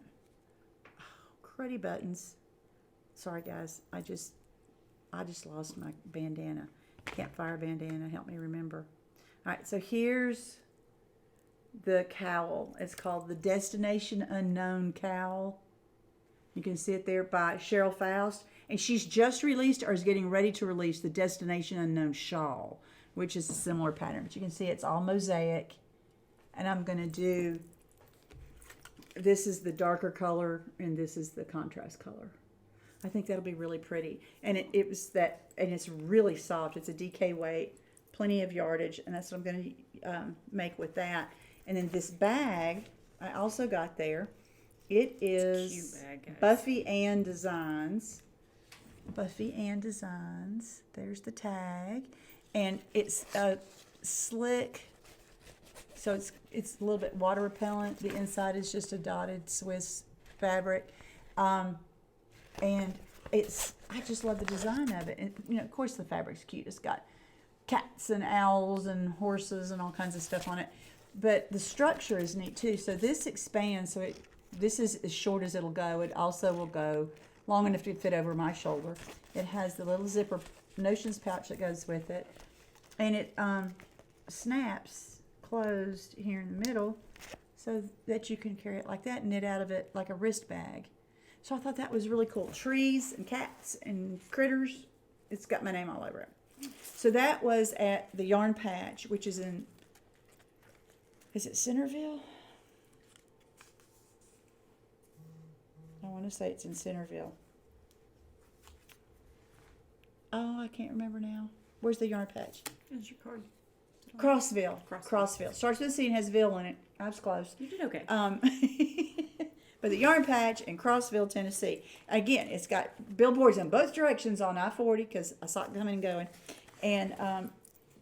Oh, cruddy buttons. Sorry, guys. I just lost my bandana. Campfire bandana. Help me remember. All right, so here's the cowl. It's called the Destination Unknown cowl. You can see it there by Cheryl Faust. And she's just released or is getting ready to release the Destination Unknown shawl. which is a similar pattern. But you can see it's all mosaic. And I'm going to do, this is the darker color, and this is the contrast color. I think that'll be really pretty. And it was that, and it's really soft. It's a DK weight, plenty of yardage, and that's what I'm going to make with that. And then this bag I also got there. It is cute bag, guys. Buffy Ann Designs. Buffy Ann Designs. There's the tag. And it's a slick, so it's a little bit water repellent. The inside is just a dotted Swiss fabric. And I just love the design of it. And, you know, of course the fabric's cute. It's got cats and owls and horses and all kinds of stuff on it. But the structure is neat too. So this expands, so this is as short as it'll go. It also will go long enough to fit over my shoulder. It has the little zipper notions pouch that goes with it. And it snaps closed here in the middle so that you can carry it like that and knit out of it like a wrist bag. So I thought that was really cool. Trees and cats and critters. It's got my name all over it. So that was at the Yarn Patch, which is in, is it Centerville? I want to say it's in Centerville. Oh, I can't remember now. Where's the Yarn Patch? Here's your card. Crossville. Crossville. Starts with a C and has Ville in it. I was close. You did okay. But the Yarn Patch in Crossville, Tennessee. Again, it's got billboards in both directions on I-40 because I saw it coming and going. And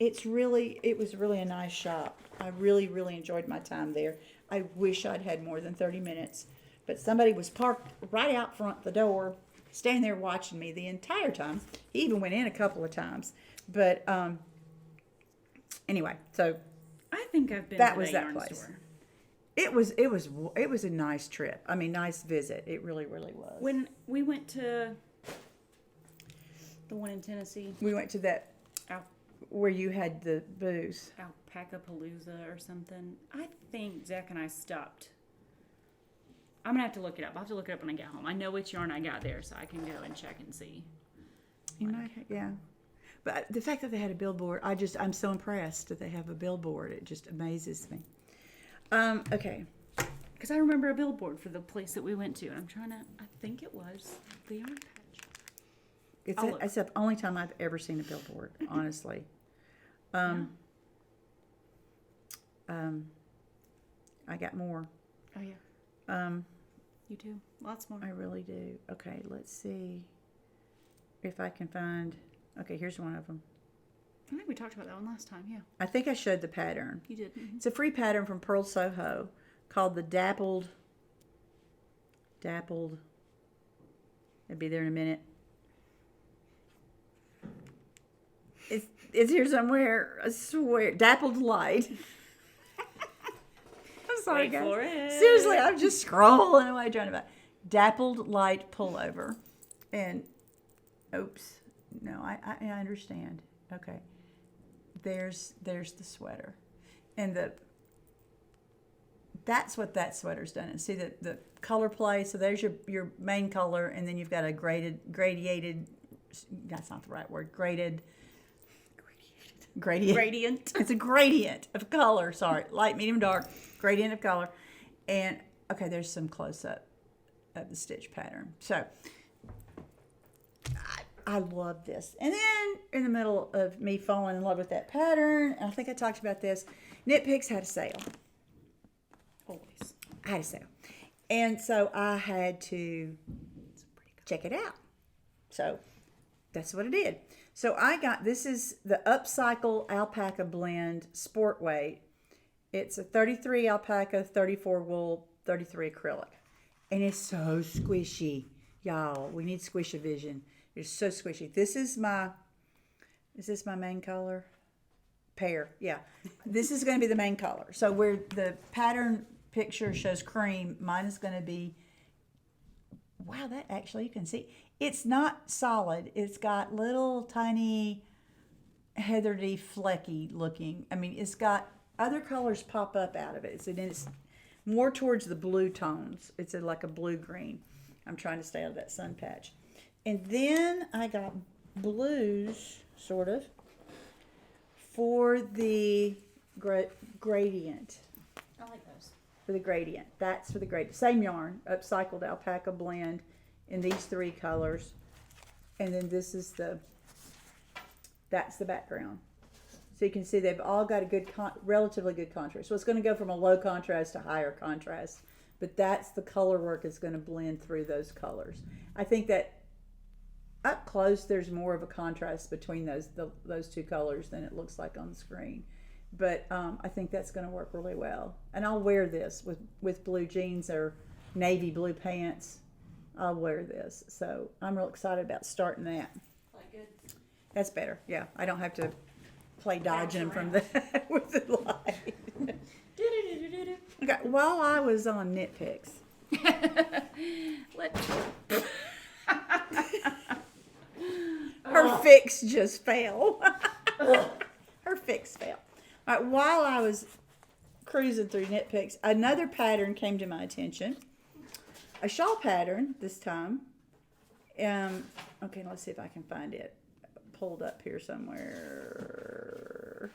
it was really a nice shop. I really, really enjoyed my time there. I wish I'd had more than 30 minutes. But somebody was parked right out front the door, standing there watching me the entire time. He even went in a couple of times. But anyway, so I think I've been that to was that yarn place. store. It was a nice trip. I mean, nice visit. It really, really was. When we went to the one in Tennessee, We went to that where you had the booze. Alpaca Palooza or something, I think Zach and I stopped. I'm going to have to look it up. I'll have to look it up when I get home. I know which yarn I got there, so I can go and check and see. You might, yeah. But the fact that they had a billboard, I'm so impressed that they have a billboard. It just amazes me. Okay. Because I remember a billboard for the place that we went to, and I think it was the Yarn Patch. It's the only time I've ever seen a billboard, honestly. I got more. Oh, yeah. You do? Lots more. I really do. Okay, let's see if I can find. Okay, here's one of them. I think we talked about that one last time, yeah. I think I showed the pattern. You did. Mm-hmm. It's a free pattern from Pearl Soho called the Dappled. It'll be there in a minute. It's here somewhere. I swear. Dappled Light. I'm sorry, Wait guys. for it. Seriously, I'm just scrolling away trying to find Dappled Light Pullover. And, oops. No, I understand. Okay. There's the sweater. And that's what that sweater's done. And see the color play. So there's your main color, and then you've got a gradiated, that's not the right word, gradient. It's a gradient of color. Sorry. Light, medium, dark. Gradient of color. And, okay, there's some close-up of the stitch pattern. So, I love this. And then, in the middle of me falling in love with that pattern, and I think I talked about this, Knit Picks had a sale. Always. I had a sale. And so I had to check it out. So that's what I did. So this is the Upcycle Alpaca Blend Sport Weight. It's a 33 alpaca, 34 wool, 33 acrylic. And it's so squishy. Y'all, we need squish-a-vision. It's so squishy. Is this my main color? Pear, yeah. This is going to be the main color. So where the pattern picture shows cream, mine is going to be, wow, that actually you can see. It's not solid. It's got little tiny heathery, flecky looking. I mean, it's got other colors pop up out of it. It's more towards the blue tones. It's like a blue-green. I'm trying to stay out of that sun patch. And then I got blues, sort of, for the gradient. I like those. For the gradient. That's for the gradient. Same yarn, upcycled alpaca blend in these 3 colors. And then this is that's the background. So you can see they've all got a good, relatively good contrast. So it's going to go from a low contrast to higher contrast. But that's the color work is going to blend through those colors. I think that up close there's more of a contrast between those 2 colors than it looks like on the screen. But I think that's going to work really well. And I'll wear this with blue jeans or navy blue pants. I'll wear this. So I'm real excited about starting that. Like good. That's better. Yeah, I don't have to play dodging from with the light. Okay, while I was on Knit Picks. Her fix just fell. Her fix fell. All right, while I was cruising through Knit Picks, another pattern came to my attention. A shawl pattern this time. Okay, let's see if I can find it. Pulled up here somewhere.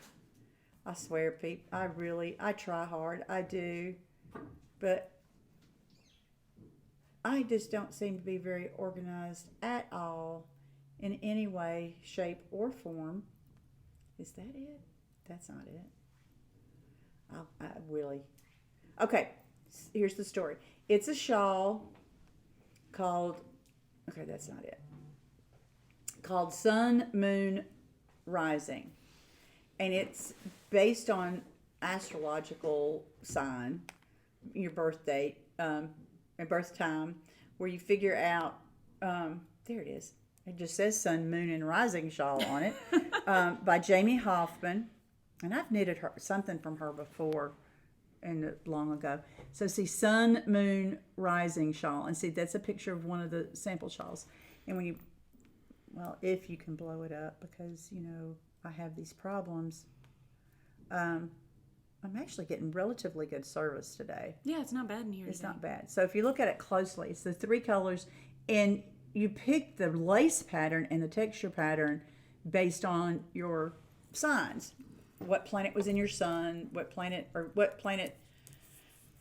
I swear, people, I try hard. I do. But I just don't seem to be very organized at all in any way, shape, or form. Is that it? That's not it. I really. Okay, here's the story. It's a shawl called, okay, that's not it. Called Sun, Moon, Rising. And it's based on astrological sign, your birth date, and birth time, where you figure out, there it is. It just says Sun, Moon, and Rising shawl on it, by Jamie Hoffman. And I've knitted something from her before, and long ago. So see, Sun, Moon, Rising shawl. And see, that's a picture of one of the sample shawls. And when you, well, if you can blow it up, because, you know, I have these problems. I'm actually getting relatively good service today. Yeah, it's not bad in here. It's not bad. So if you look at it closely, it's the 3 colors, and you pick the lace pattern and the texture pattern based on your signs. What planet was in your sun, what planet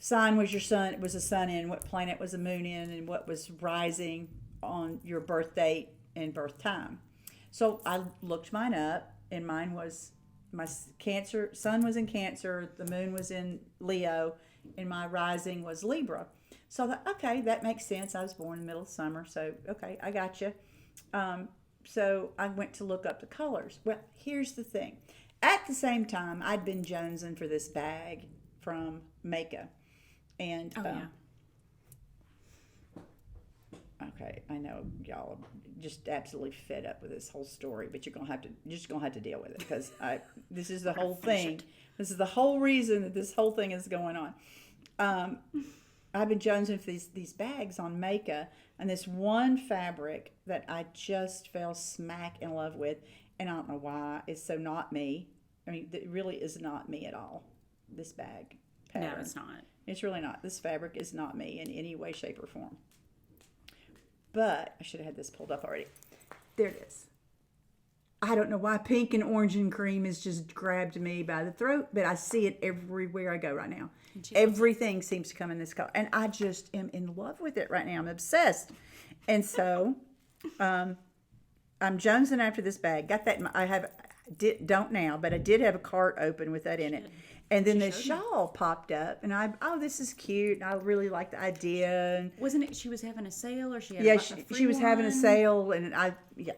sign was your sun, was a sun in, what planet was a moon in, and what was rising on your birth date and birth time. So I looked mine up, and mine was, my Cancer, sun was in Cancer, the moon was in Leo, and my rising was Libra. So I thought, okay, that makes sense. I was born in the middle of summer, so okay, I got you. So I went to look up the colors. Well, here's the thing. At the same time, I'd been jonesing for this bag from Mecca. And, okay, I know y'all are just absolutely fed up with this whole story, but you're just gonna have to deal with it, because this is the whole thing. This is the whole reason that this whole thing is going on. I've been jonesing for these bags on Mecca, and this one fabric that I just fell smack in love with, and I don't know why, it's so not me. I mean, it really is not me at all, this bag pattern. No, it's not. It's really not. This fabric is not me in any way, shape, or form. But I should have had this pulled up already. There it is. I don't know why pink and orange and cream has just grabbed me by the throat, but I see it everywhere I go right now. Everything seems to come in this color, and I just am in love with it right now. I'm obsessed. And so I'm jonesing after this bag. Got that. Don't now, but I did have a cart open with that in it. And then this shawl popped up, and this is cute. And I really like the idea. And wasn't it she was having a sale, or she had she was having a sale, and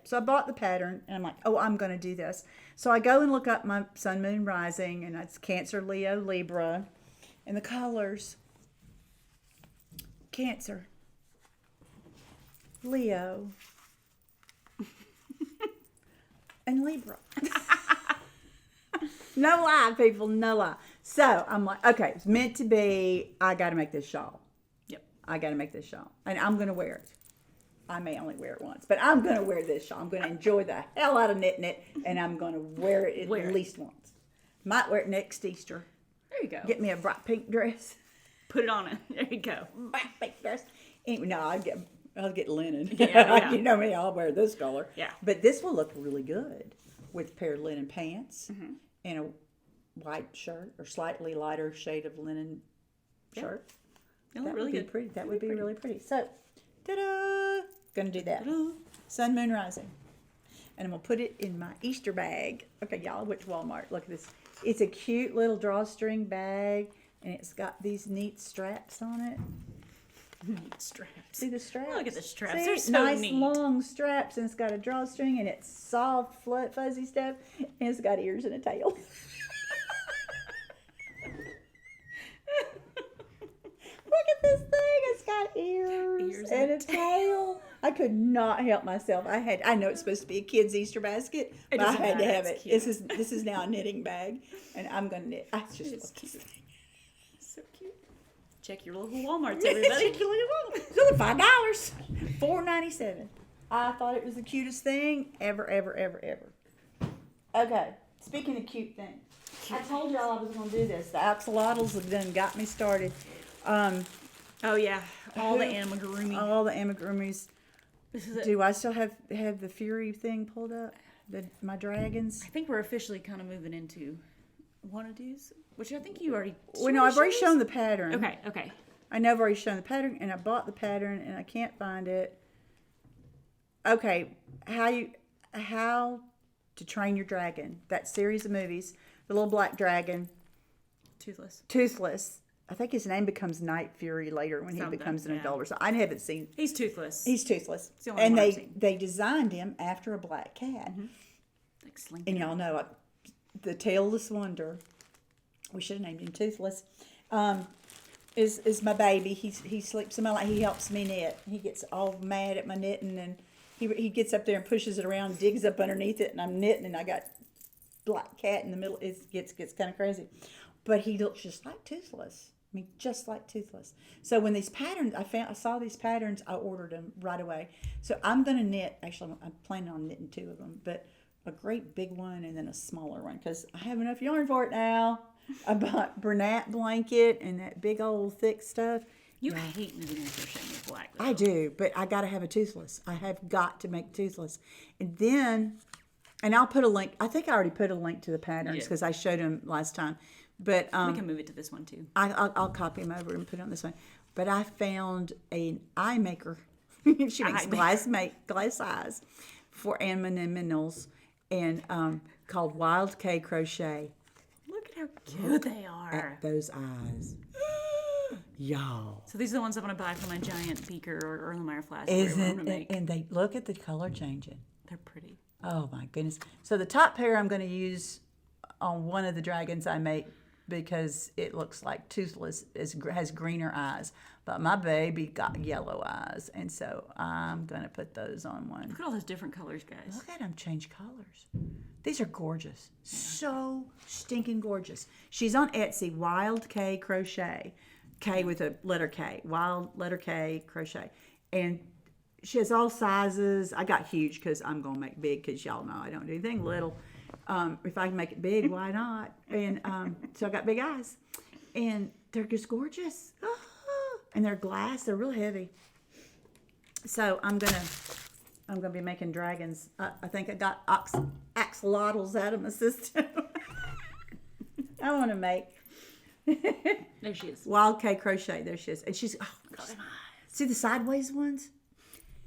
so I bought the pattern, and I'm like, oh, I'm going to do this. So I go and look up my Sun, Moon, Rising, and it's Cancer, Leo, Libra, and the colors: Cancer, Leo, and Libra. No lie, people, no lie. So I'm like, okay, it's meant to be. I got to make this shawl. Yep. I got to make this shawl, and I'm going to wear it. I may only wear it once, but I'm going to wear this shawl. I'm going to enjoy the hell out of knitting it, and I'm going to wear it at least once. Might wear it next Easter. There you go. Get me a bright pink dress. Put it on it. There you go. Bright pink dress. No, I'll get linen. Yeah. You know me, I'll wear this color. Yeah. But this will look really good with a pair of linen pants and a white shirt or slightly lighter shade of linen shirt. That That really would be good. pretty. That would be really pretty. So, ta-da! Gonna do that. Ta-da. Sun, moon, rising. And I'm gonna put it in my Easter bag. Okay, y'all, which Walmart? Look at this. It's a cute little drawstring bag, and it's got these neat straps on it. Neat straps. See the straps? Look at the straps. See, They're so nice neat. long straps, and it's got a drawstring, and it's soft, fuzzy stuff, and it's got ears and a tail. Look at this thing. It's got ears and a tail. I could not help myself. I know it's supposed to be a kid's Easter basket, but I doesn't had to matter. have it. It's This is now a knitting bag, and I'm gonna knit. I just It's love this cute. thing. So cute. Check your local Walmarts, everybody. It's only $5, $4.97. I thought it was the cutest thing ever. Okay, speaking of cute things, I told y'all I was gonna do this. The axolotls have done got me started. Oh yeah, all the amigurumi. All the amigurumis. This is it. Do I still have the Fury thing pulled up? My dragons? I think we're officially kind of moving into WANNADOS, which I think you already. Well, no, I've already shown the pattern. Okay. I know I've already shown the pattern, and I bought the pattern, and I can't find it. Okay, how to Train Your Dragon? That series of movies, the little black dragon, toothless. I think his name becomes Night Fury later when he becomes an adult. Or so I haven't seen. He's toothless. He's toothless, the only and one I've seen. they designed him after a black cat. Like Slinky. And y'all know the tailless wonder. We should have named him Toothless. Is my baby. He sleeps in my lap. He helps me knit. He gets all mad at my knitting, and he gets up there and pushes it around, digs up underneath it, and I'm knitting, and I got black cat in the middle. It gets kind of crazy, but he looks just like Toothless. I mean, just like Toothless. So when these patterns, I saw these patterns, I ordered them right away. So I'm gonna knit. Actually, I'm planning on knitting 2 of them, but a great big one and then a smaller one because I have enough yarn for it now. I bought Bernat blanket and that big old thick stuff. You hate knitting and crocheting with black. Though. I do, but I gotta have a Toothless. I have got to make Toothless, and then, and I'll put a link. I think I already put a link to the patterns because I showed them last time. But we can move it to this one too. I'll copy them over and put it on this one. But I found an eye maker. She makes glass eyes for animals, and called Wild K Crochet. Look at how cute they are. At those eyes, y'all. So these are the ones I'm gonna buy for my giant beaker or Erlenmeyer flask. And they look at the color changing. They're pretty. Oh my goodness! So the top pair I'm going to use on one of the dragons I make because it looks like Toothless has greener eyes, but my baby got yellow eyes, and so I'm going to put those on one. Look at all those different colors, guys. Look at them change colors. These are gorgeous. So stinking gorgeous. She's on Etsy, Wild K Crochet. K with a letter K. Wild letter K Crochet. And she has all sizes. I got huge because I'm going to make big because y'all know I don't do anything little. If I can make it big, why not? And so I got big eyes. And they're just gorgeous. And they're glass. They're real heavy. So I'm gonna be making dragons. I think I got axolotls out of my system. I want to make. There she is. Wild K Crochet. There she is. And she's, oh, God. See the sideways ones?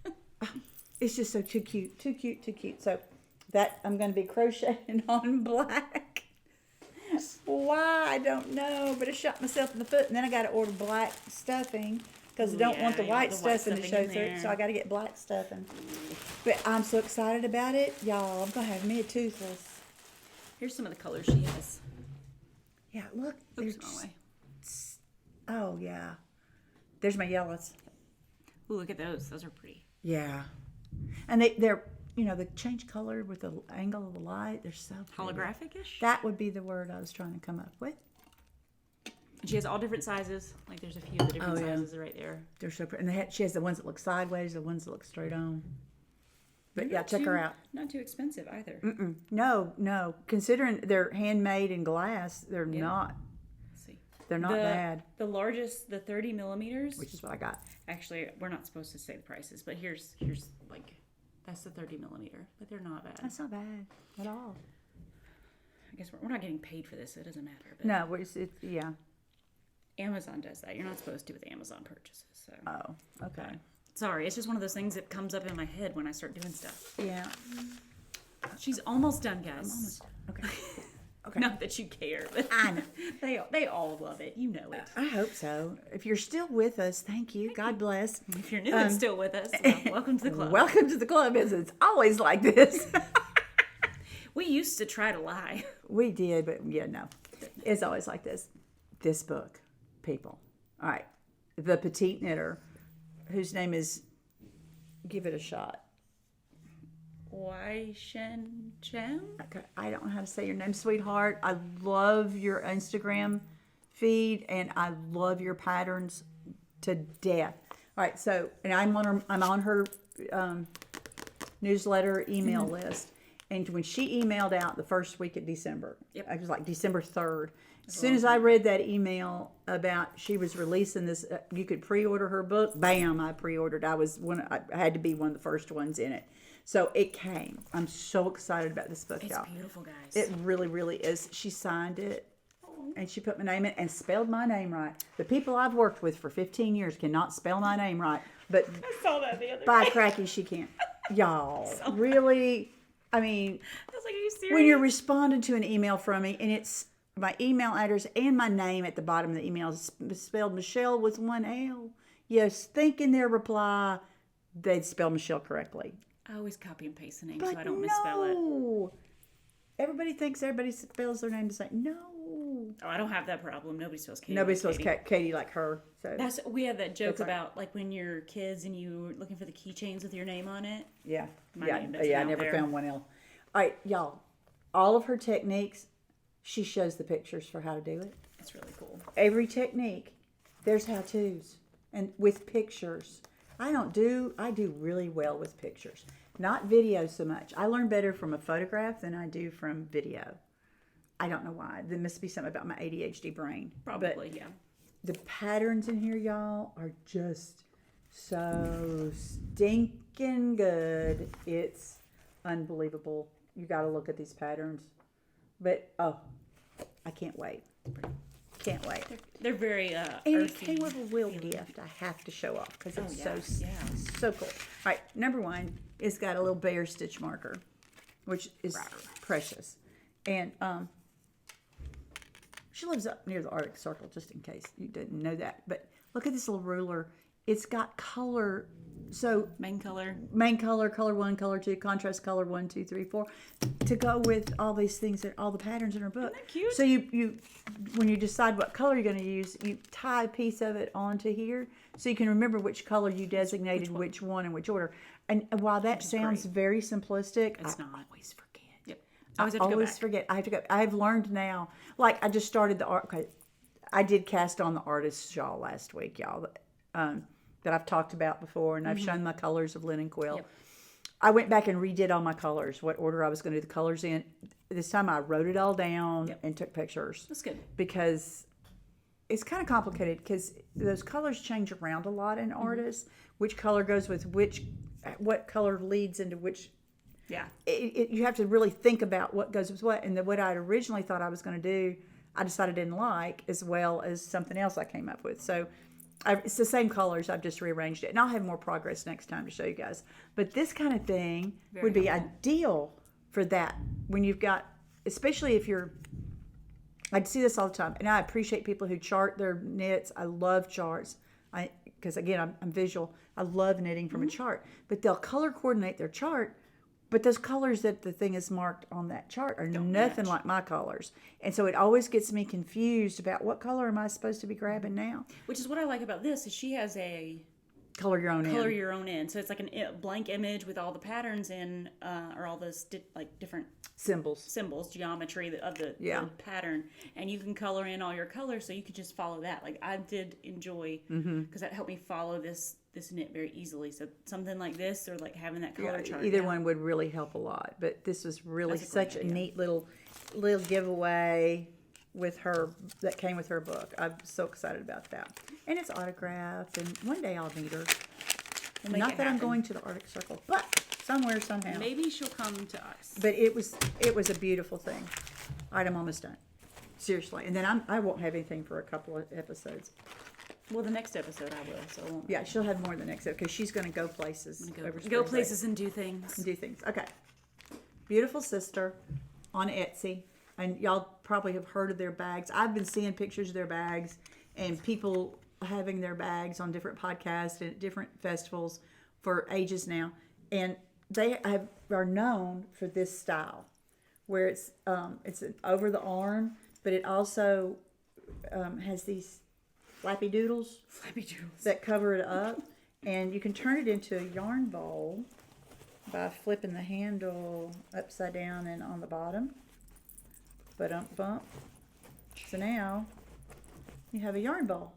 Oh, it's just so too cute. So that I'm going to be crocheting on black. Why? I don't know. But I shot myself in the foot. And then I got to order black stuffing because I don't want the white stuffing to show through. So I got to get black stuffing. But I'm so excited about it. Y'all, I'm going to have me a Toothless. Here's some of the colors she has. Yeah, look. Oops, wrong way. Oh, yeah. There's my yellows. Ooh, look at those. Those are pretty. Yeah. And they're, they change color with the angle of the light. They're so pretty. Holographic-ish? That would be the word I was trying to come up with. She has all different sizes. Like there's a few of the different sizes right there. They're so pretty. And she has the ones that look sideways, the ones that look straight on. But yeah, check her out. Not too expensive either. No. Considering they're handmade in glass, they're not. Let's see. They're not bad. The largest, the 30 millimeters. Which is what I got. Actually, we're not supposed to say the prices, but here's like, that's the 30 millimeter. But they're not bad. That's not bad at all. guess we're not getting paid for this, so it doesn't matter. But No, yeah. Amazon does that. You're not supposed to with Amazon purchases. So. Oh, okay. Sorry, it's just one of those things that comes up in my head when I start doing stuff. Yeah. She's almost done, guys. Almost. Okay. Okay. Not that you care, but I know. they all love it. You know it. I hope so. If you're still with us, thank you. God bless. If you're new and still with us, well, welcome to the club. Welcome to the club. It's always like this. We used to try to lie. We did, but yeah, no. It's always like this. This book, people. All right. The petite knitter, whose name is, give it a shot. Wai Shen Chen? Okay, I don't know how to say your name, sweetheart. I love your Instagram feed, and I love your patterns to death. All right, so, and I'm on her newsletter email list. And when she emailed out the first week of December, it was like December 3rd. As soon as I read that email about she was releasing this, you could pre-order her book. Bam! I pre-ordered. I had to be one of the first ones in it. So it came. I'm so excited about this book, y'all. It's beautiful, guys. It really, really is. She signed it, and she put my name in and spelled my name right. The people I've worked with for 15 years cannot spell my name right, but I saw that the other by day. cracky she can. Y'all, really? I mean, I was like, are you serious? when you're responding to an email from me, and it's my email address and my name at the bottom of the email is spelled Michele with one L. Yes, thinking their reply, they'd spell Michele correctly. I always copy and paste the name But so I don't misspell it. no. Everybody thinks everybody spells their name the same. No. Oh, I don't have that problem. Nobody spells Katie. Nobody like spells Katie. Katie like her. So We had that joke That's right. about like when you're kids and you were looking for the keychains with your name on it. yeah, My yeah, name doesn't yeah. I out never there. found one L. All right, y'all. All of her techniques, she shows the pictures for how to do it. It's really cool. Every technique, there's how-tos and with pictures. I do really well with pictures. Not video so much. I learn better from a photograph than I do from video. I don't know why. There must be something about my ADHD brain. Probably, But yeah. the patterns in here, y'all, are just so stinking good. It's unbelievable. You got to look at these patterns. But, oh, I can't wait. Can't wait. They're very And it earthy. came with a real gift I have to show off because it's yeah. so cool. All right, number one, it's got a little bear stitch marker, which is precious. And she lives up near the Arctic Circle, just in case you didn't know that. But look at this little ruler. It's got color. So Main color. main color, color 1, color 2, contrast color 1, 2, 3, 4, to go with all these things, all the patterns in her book. Isn't that cute? So you when you decide what color you're going to use, you tie a piece of it onto here, so you can remember which color you designated, which one in which order. And while that sounds very simplistic, It's I not. always forget. Yep. I Always have to go always back. forget. I have to go. I've learned now. Like I just started the art. Okay, I did cast on the artist shawl last week, y'all. That I've talked about before, and I've shown my colors of linen quilt. Yep. I went back and redid all my colors, what order I was going to do the colors in. This time I wrote it all down and took pictures That's good. because it's kind of complicated because those colors change around a lot in artists. Which color goes with which, what color leads into which. Yeah. You have to really think about what goes with what. And what I had originally thought I was going to do, I decided I didn't like, as well as something else I came up with. So it's the same colors. I've just rearranged it. And I'll have more progress next time to show you guys. But this kind of thing would be ideal for that when you've got, especially if you're, I see this all the time. And I appreciate people who chart their knits. I love charts. Because again, I'm visual. I love knitting from a chart. But they'll color coordinate their chart. But those colors that the thing is marked on that chart are nothing like my colors. And so it always gets me confused about what color am I supposed to be grabbing now? Which is what I like about this is she has a Color your own color in. your own in. So it's like a blank image with all the patterns in, or all those like different Symbols. symbols, geometry of the pattern, and you can color in all your colors, so you could just follow that. Like I did enjoy, because that helped me follow this knit very easily. So something like this, or like having that color chart. Either one would really help a lot. But this was really That's a great such a idea. neat little giveaway with her that came with her book. I'm so excited about that. And it's autographed, and one day I'll meet her. We'll make Not it that I'm happen. going to the Arctic Circle, but somewhere, somehow. Maybe she'll come to us. But it was a beautiful thing. All right, I'm almost done. Seriously. And then I won't have anything for a couple of episodes. Well, the next episode I will, so I won't. Yeah, she'll have more the next episode because she's going to go places. Go over spring break. places and do things. And do things. Okay. Beautiful Sister on Etsy. And y'all probably have heard of their bags. I've been seeing pictures of their bags and people having their bags on different podcasts and at different festivals for ages now. And they are known for this style where it's an over the arm, but it also has these flappy doodles that cover it up. And you can turn it into a yarn ball by flipping the handle upside down and on the bottom. Bump. So now you have a yarn ball.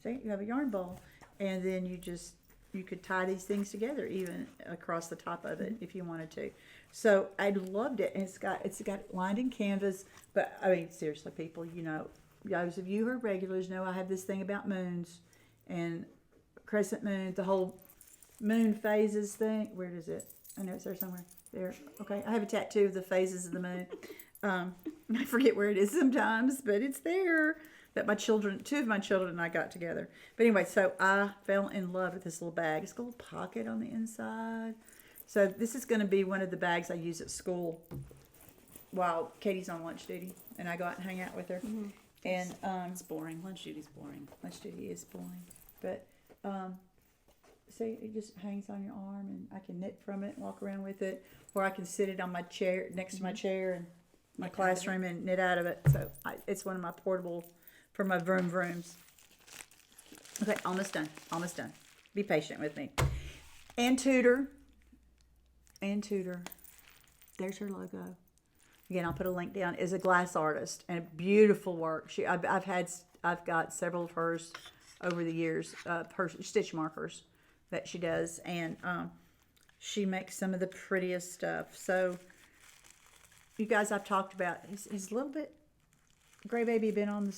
See, you have a yarn ball, and then you could tie these things together even across the top of it if you wanted to. So I loved it, and it's got lined in canvas. But I mean, seriously, people, those of you who are regulars know I have this thing about moons and crescent moon, the whole moon phases thing. Where is it? I know it's there somewhere. There. Okay, I have a tattoo of the phases of the moon. I forget where it is sometimes, but it's there. That two of my children and I got together. But anyway, so I fell in love with this little bag. It's got a little pocket on the inside. So this is going to be one of the bags I use at school while Katie's on lunch duty, and I go out and hang out with her. Mm-hmm. And it's boring. Lunch duty's boring. Lunch duty is boring, but see, it just hangs on your arm, and I can knit from it, walk around with it, or I can sit it on my chair next to my chair and my classroom and knit out of it. So it's one of my portable for my vroom vrooms. Okay, almost done. Be patient with me. And Tudor. There's her logo. Again, I'll put a link down. Is a glass artist and beautiful work. I've got several of hers over the years. Her stitch markers that she does, and she makes some of the prettiest stuff. So, you guys, I've talked about is a little bit. Gray baby been on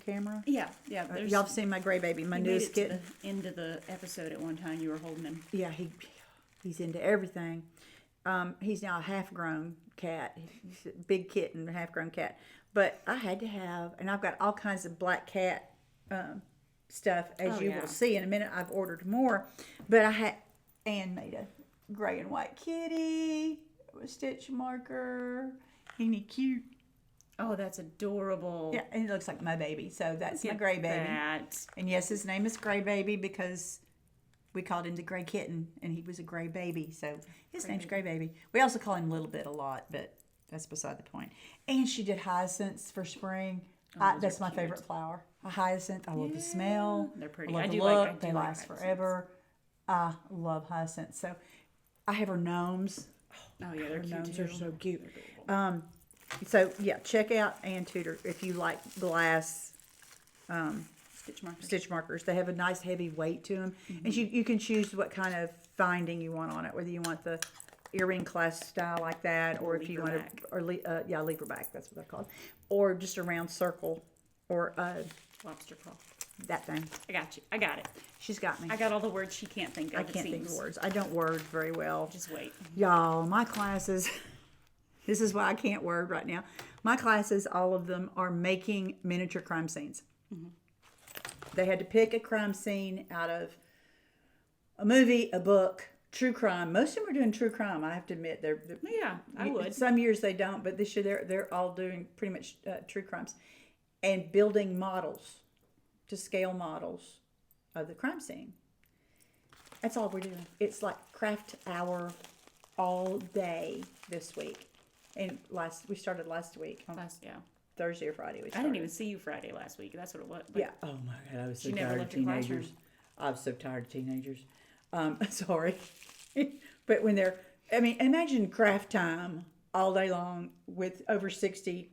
camera? Yeah. Y'all have seen my gray baby, my newest kitten. To the end of the episode at one time. You were holding him. Yeah, he's into everything. He's now a half-grown cat. He's a big kitten, a half-grown cat. But I had to have, and I've got all kinds of black cat stuff, as you will see in a minute. I've ordered more, but Anne made a gray and white kitty with stitch marker. Isn't he cute? Oh, that's adorable. Yeah, and he looks like my baby. So that's my gray baby. And yes, his name is Gray Baby because we called him the Gray Kitten, and he was a gray baby. So his name's Gray Baby. We also call him Little Bit a lot, but that's beside the point. And she did hyacinths for spring. That's my favorite flower. A hyacinth. I love the smell. They're pretty. I love the look. They last forever. I love hyacinths. So I have her gnomes. Oh yeah, they're cute gnomes too. are so cute. So yeah, check out Ann Tudor if you like glass stitch markers. They have a nice heavy weight to them, and you can choose what kind of finding you want on it. Whether you want the earring clasp style like that, or if you want lever back. That's what they're called, or just a round circle, or lobster claw. That thing. I got you. I got it. She's got me. I got all the words she can't think of. I can't think of words. I don't word very well. Just wait, y'all. My classes. This is why I can't word right now. My classes, all of them, are making miniature crime scenes. Mm-hmm. They had to pick a crime scene out of a movie, a book, true crime. Most of them are doing true crime, I have to admit. I would. Some years they don't, but this year they're all doing pretty much true crimes. And building models, to scale models of the crime scene. That's all we're doing. It's like craft hour all day this week. And we started last week. Thursday or Friday. I didn't even see you Friday last week. That's what it was. Yeah. Oh my God, I was so tired of teenagers. I was so tired of teenagers. Sorry, but when imagine craft time all day long with over 60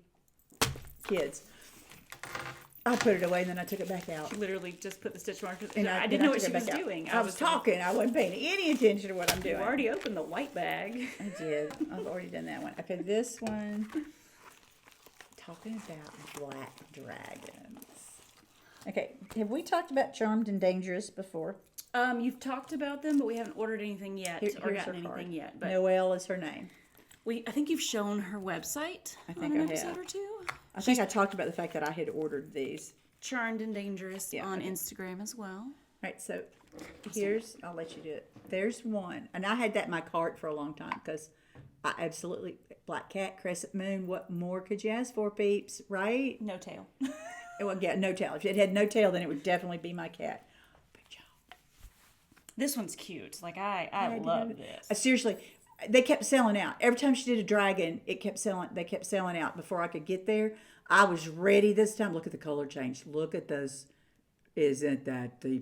kids. I put it away and then I took it back out. She literally just put the stitch markers. And I didn't know what she was doing. I was talking. I wasn't paying any attention to what I'm doing. You already opened the white bag. I did. I've already done that one. Okay, this one. Talking about black dragons. Okay, have we talked about Charmed and Dangerous before? You've talked about them, but we haven't ordered anything yet or gotten anything yet. But Noelle is her name. I think you've shown her website I think on an I episode have. or two. I think I talked about the fact that I had ordered these. Charmed and Dangerous on okay. Instagram as well. Right, so I'll let you do it. There's one. And I had that in my cart for a long time because I absolutely, Black Cat, Crescent Moon, what more could you ask for, peeps, right? No tail. Well, yeah, no tail. If it had no tail, then it would definitely be my cat. But y'all, This one's cute. Like, I love this. seriously, they kept selling out. Every time she did a dragon, they kept selling out before I could get there. I was ready this time. Look at the color change. Look at those. Isn't that the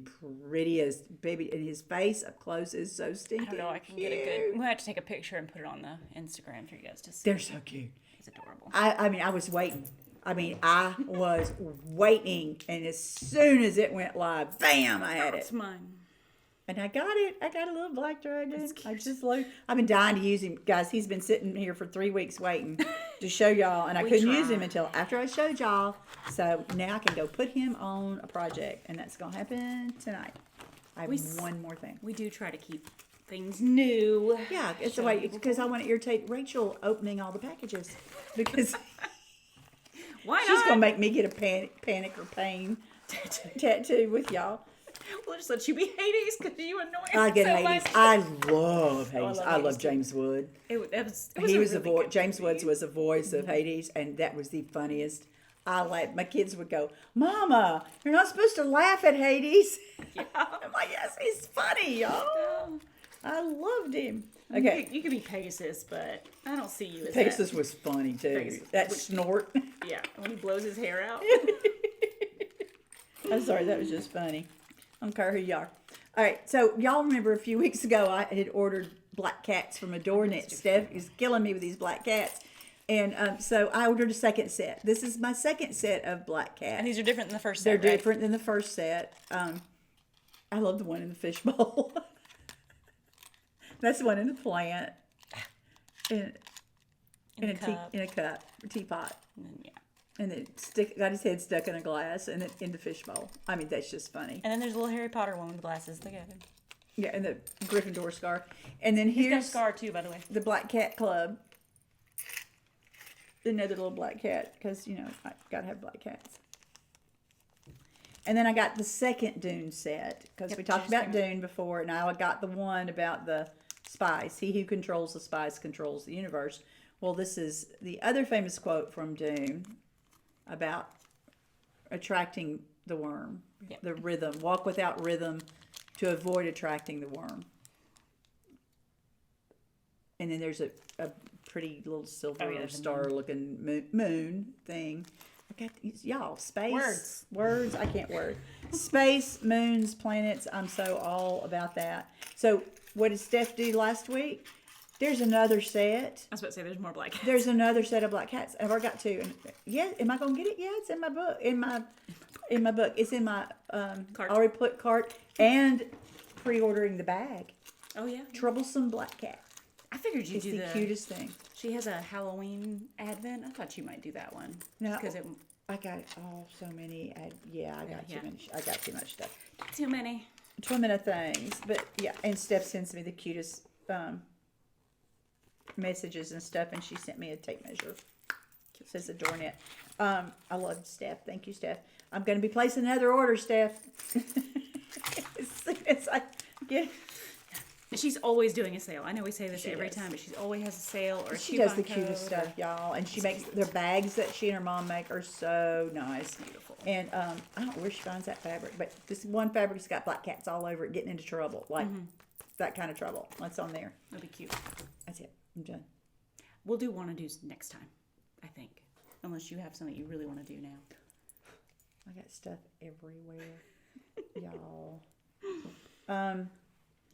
prettiest baby? And his face up close is so stinking I don't know. I can cute. get a good. We'll have to take a picture and put it on the Instagram for you guys to see. They're so cute. It's adorable. I mean, I was waiting. I was waiting, and as soon as it went live, bam! I had it. It's mine. And I got it. I got a little black dragon. I've been dying to use him. Guys, he's been sitting here for 3 weeks waiting to show y'all. And I couldn't use him until after I showed y'all. So now I can go put him on a project. And that's going to happen tonight. I have one more thing. We do try to keep things new. Yeah, it's the way, because I want to irritate Rachel opening all the packages. Because Why she's not? going to make me get a panic or pain tattoo with y'all. We'll just let you be Hades because you annoy us I get so Hades. much. I love Hades. love I love Hades too. James Wood. It was He a was really the voice. good James movie. Woods was the voice of Hades, and that was the funniest. I laughed. My kids would go, "Mama, you're not supposed to laugh at Hades." Yeah. I'm like, "Yes, he's funny, y'all." Yeah. I loved him. Okay. Okay, You could be Pegasus, but I don't see you as Pegasus was funny too. Pegasus. That snort. that. Yeah, when he blows his hair out. I'm sorry, that was just funny. I don't care who you are. All right, so y'all remember a few weeks ago I had ordered black cats from Adore Knit. Steph is killing me with these black cats. And so I ordered a second set. This is my second set of black cats. And these are different than the first They're set, right? different than the first set. I love the one in the fishbowl. That's the one in the plant. In a cup, a teapot. And then, yeah. And then got his head stuck in a glass and then in the fishbowl. I mean, that's just funny. And then there's a little Harry Potter one with glasses together. Yeah, and the Gryffindor scar. And then He's got a here's scar too, by the way. the Black Cat Club. Another little black cat, because, you know, I gotta have black cats. And then I got the second Dune set, because we talked about Dune before, and I got the one about the spies. He who controls the spies controls the universe. Well, this is the other famous quote from Dune about attracting the worm, the rhythm. Walk without rhythm to avoid attracting the worm. And then there's a pretty little silver star-looking moon thing. I got these, y'all, space. Words. I can't word. Space, moons, planets. I'm so all about that. So what did Steph do last week? There's another set. I was about to say there's more black cats. There's another set of black cats. I've already got two. And yeah, am I gonna get it? Yeah, it's in my book. In my book. It's in my Cart. already put cart and pre-ordering the bag. Oh yeah. Troublesome black cat. I figured you'd It's do the cutest thing. She has a Halloween advent. I thought you might do that one. No, because it I got so many. I got too many. I got too much stuff. too many. Too many things. But yeah, and Steph sends me the cutest messages and stuff, and she sent me a tape measure. It says Adore Knit. I love Steph. Thank you, Steph. I'm going to be placing another order, Steph. As soon as I get. She's always doing a sale. I know we say this She every does. time, but she always has a sale or a She coupon does the cutest code or- stuff, y'all, and she makes their bags that she and her mom make are so nice. Beautiful. And I don't know where she finds that fabric, but this one fabric's got black cats all over it, getting into trouble, like that kind of trouble. That's on there. That'd be cute. That's it. I'm done. We'll do WANNADOS next time, I think. Unless you have something you really want to do now. I got stuff everywhere, y'all.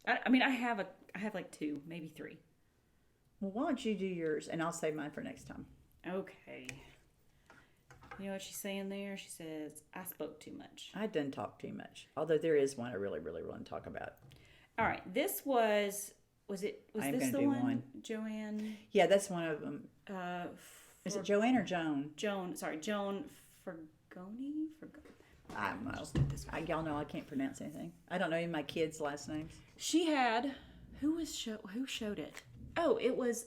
I mean, I have like 2, maybe 3. Well, why don't you do yours, and I'll save mine for next time. Okay. You know what she's saying there? She says, I spoke too much. I didn't talk too much, although there is one I really, really want to talk about. All right. This was this gonna the do one? one. Joanne? Yeah, that's one of them. Is it Joanne or Joan? Joan Fergoni? I don't know. Y'all know I can't pronounce anything. I don't know any of my kids' last names. She had, who showed it? Oh, it was,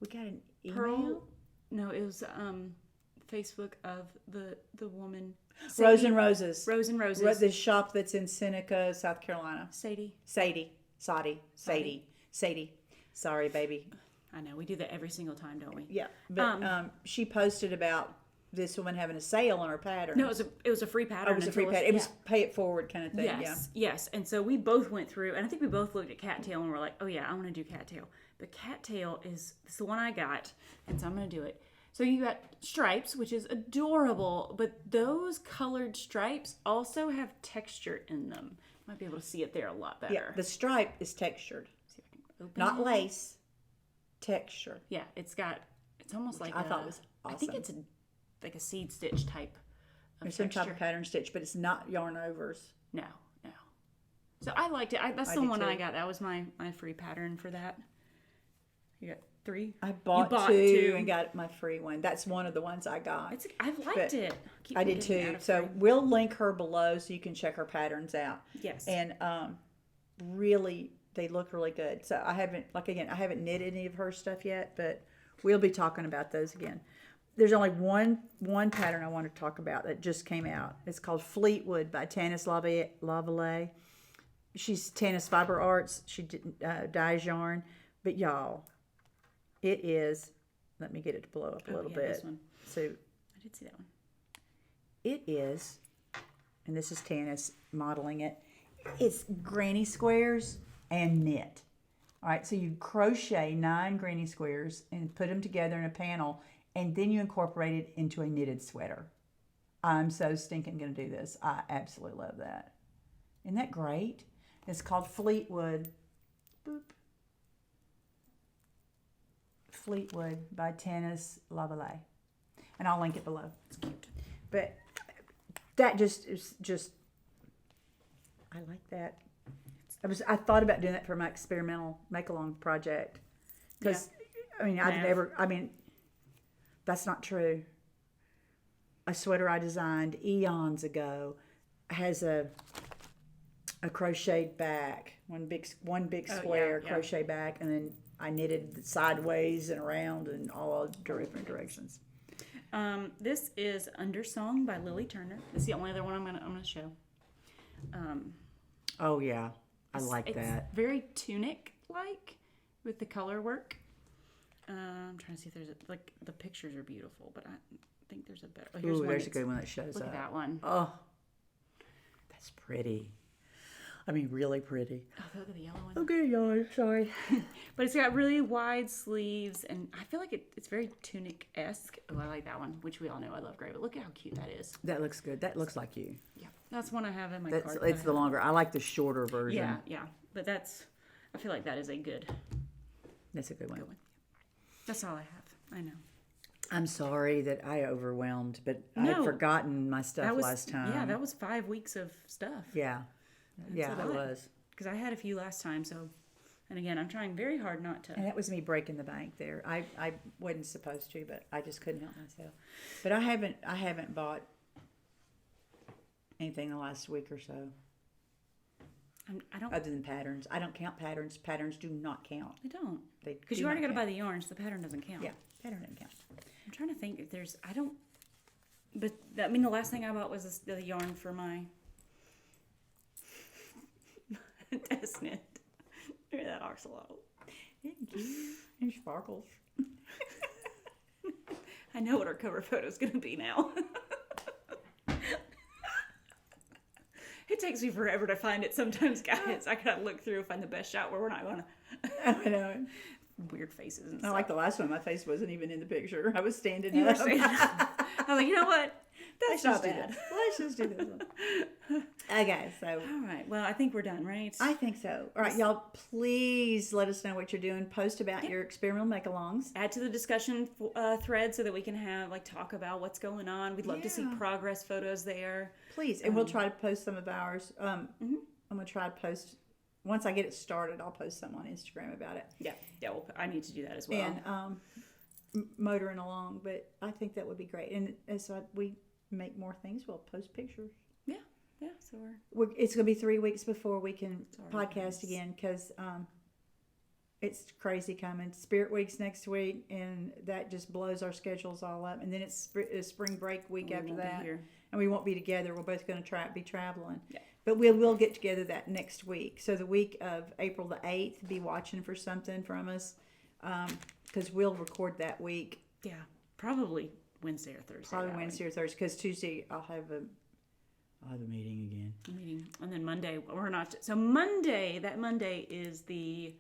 We got an email. Pearl. No, it was Facebook of the woman. Rose Sadie. and Roses. Rose and Roses. The shop that's in Seneca, South Carolina. Sadie. Sadie. Sorry, baby. I know we do that every single time, don't we? Yeah, but she posted about this woman having a sale on her pattern. No, it was a free pattern. Oh, it was a free pattern. It was pay it forward kind of thing. Yes. And so we both went through, and I think we both looked at cattail and we're like, oh yeah, I want to do cattail. But cattail is the one I got, and so I'm going to do it. So you got stripes, which is adorable, but those colored stripes also have texture in them. You might be able to see it there a lot better. Yeah, the stripe is textured, See if I can open not it. lace. Texture. Yeah, it's almost like I thought it was awesome. I think it's like a seed stitch type of There's some texture. type of pattern stitch, but it's not yarn overs. No. So I liked it. That's I the did one too. I got. That was my free pattern for that. You got 3? I bought two and got my free one. That's one of the ones I got. I've liked it. I did too. So we'll link her below so you can check her patterns out. Yes. And really, they look really good. So I haven't knit any of her stuff yet, but we'll be talking about those again. There's only one pattern I want to talk about that just came out. It's called Fleetwood by Tanis Lavallee. She's Tanis Fiber Arts. She dyes yarn. But y'all, it is, let me get it to blow up a little bit. This one. So I did see that one. it is, and this is Tanis modeling it, it's granny squares and knit. All right, so you crochet 9 granny squares and put them together in a panel, and then you incorporate it into a knitted sweater. I'm so stinking going to do this. I absolutely love that. Isn't that great? It's called Fleetwood. Boop. Fleetwood by Tanis Lavallee. And I'll link it below. It's cute. But that just is just, I like that. I thought about doing that for my experimental make-along project. Because, I mean, that's not true. A sweater I designed eons ago has a crocheted back, one big square crochet back, and then I knitted sideways and around and all different directions. This is Undersong by Lily Turner. This is the only other one I'm gonna show. Oh yeah, I like that. It's very tunic-like with the color work. I'm trying to see if there's the pictures are beautiful, but I think there's a better. Oh, here's Ooh, one there's a good one that shows Look up. at that one. Oh, that's pretty. I mean, really pretty. Oh, look at the yellow one. Okay, y'all. Sorry. But it's got really wide sleeves, and I feel like it's very tunic-esque. Oh, I like that one, which we all know I love gray, but look at how cute that is. That looks good. That looks like you. Yeah, that's one I have in my That's cart. it's the longer. I like the shorter version. Yeah, but I feel like that is a good That's a good one. That's all I have. I know. I'm sorry that I overwhelmed, but I No. had forgotten my stuff That was last time. Yeah, that was 5 weeks of stuff. Yeah. Yeah, a it lot. was. Because I had a few last time, so. And again, I'm trying very hard not to. And that was me breaking the bank there. I wasn't supposed to, but I just couldn't help myself. But I haven't bought anything the last week or so. I don't. Other than patterns. I don't count patterns. Patterns do not count. I don't. Because do you already not got to buy count. the yarn, so the pattern doesn't count. Yeah, pattern doesn't count. I'm trying to think if there's. I don't. But I mean, the last thing I bought was the yarn for my test knit. Look at that axolotl. And sparkles. I know what our cover photo is going to be now. It takes me forever to find it sometimes, guys. I gotta look through and find the best shot where we're not going to. I know. Weird faces and I stuff. like the last one. My face wasn't even in the picture. I was standing You up. were saying, I was like, you know what? That's not bad. Let's just do this one. Okay, so. All right. Well, I think we're done, right? I think so. All right, y'all, please let us know what you're doing. Post about your experimental make-alongs. Add to the discussion thread so that we can have talk about what's going on. We'd love to see Yeah. progress photos there. Please, and we'll try to post some of ours. I'm going to try to post, once I get it started, I'll post some on Instagram about it. Yeah. Well, I need to do that as well. And motoring along, but I think that would be great. And as we make more things, we'll post pictures. Yeah. So It's going to be 3 weeks before we can Sorry, podcast guys. again because It's crazy coming. Spirit Week's next week, and that just blows our schedules all up. And then it's spring break week We after won't be that, here. and we won't be together. We're both going to be traveling. Yeah. But we will get together that next week. So the week of April the 8th, be watching for something from us, because we'll record that week. Yeah, probably Wednesday or Thursday. Probably that Wednesday or Thursday, because Tuesday I'll have a meeting again. meeting. And then Monday, we're not. So that Monday is the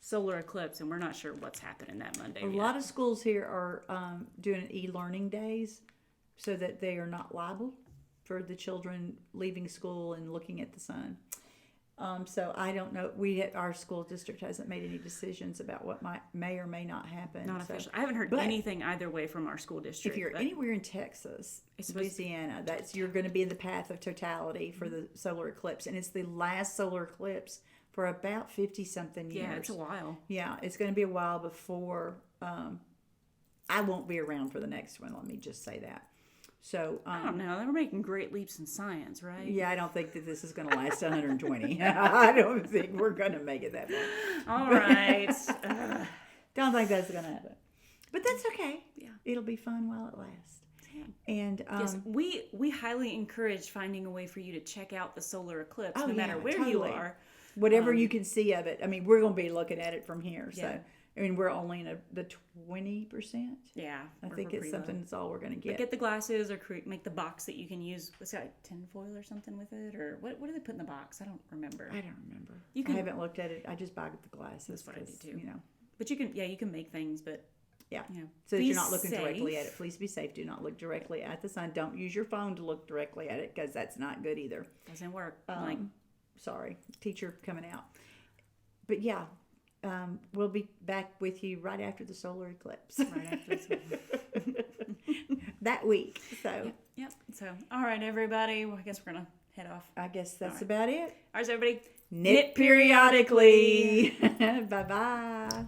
solar eclipse, and we're not sure what's happening that Monday. A lot of schools here are doing e-learning days so that they are not liable for the children leaving school and looking at the sun. So I don't know. Our school district hasn't made any decisions about what may or may not happen. Not so. official. I haven't heard But anything either way from our school district. If you're but anywhere in Texas, Louisiana, you're going to be in the path of totality for the solar eclipse, and it's the last solar eclipse for about 50-something years. yeah, it's a while. Yeah, it's going to be a while before. I won't be around for the next one. Let me just say that. So I don't know. They were making great leaps in science, right? yeah, I don't think that this is going to last 120. I don't think we're going to make it that far. All right. Don't think that's going to happen. But that's okay. Yeah. It'll be fun while it lasts. Yeah. And Yes, we highly encourage finding a way for you to check out the solar eclipse, no matter where you totally. are. Whatever you can see of it. I mean, we're going to be looking at it from here. So, Yeah. I mean, we're only in the 20%. Yeah, I we're think it's pretty something low. that's all we're going to But get. get the glasses or make the box that you can use. What's that, tinfoil or something with it? Or what do they put in the box? I don't remember. I don't remember. You can- I haven't looked at it. I just buy the glasses. That's what I do 'cause, too. You know. But you can make things, but Yeah. you know, So that be you're not looking directly safe. at it. Please be safe. Do not look directly at the sun. Don't use your phone to look directly at it, because that's not good either. Doesn't work. Sorry, teacher coming out. But yeah, we'll be back with you right after the solar eclipse. Right after this. That week. So Yep. So, all right, everybody. Well, I guess we're gonna head off. I guess that's right. about it. All right, everybody. Knit periodically. Bye-bye.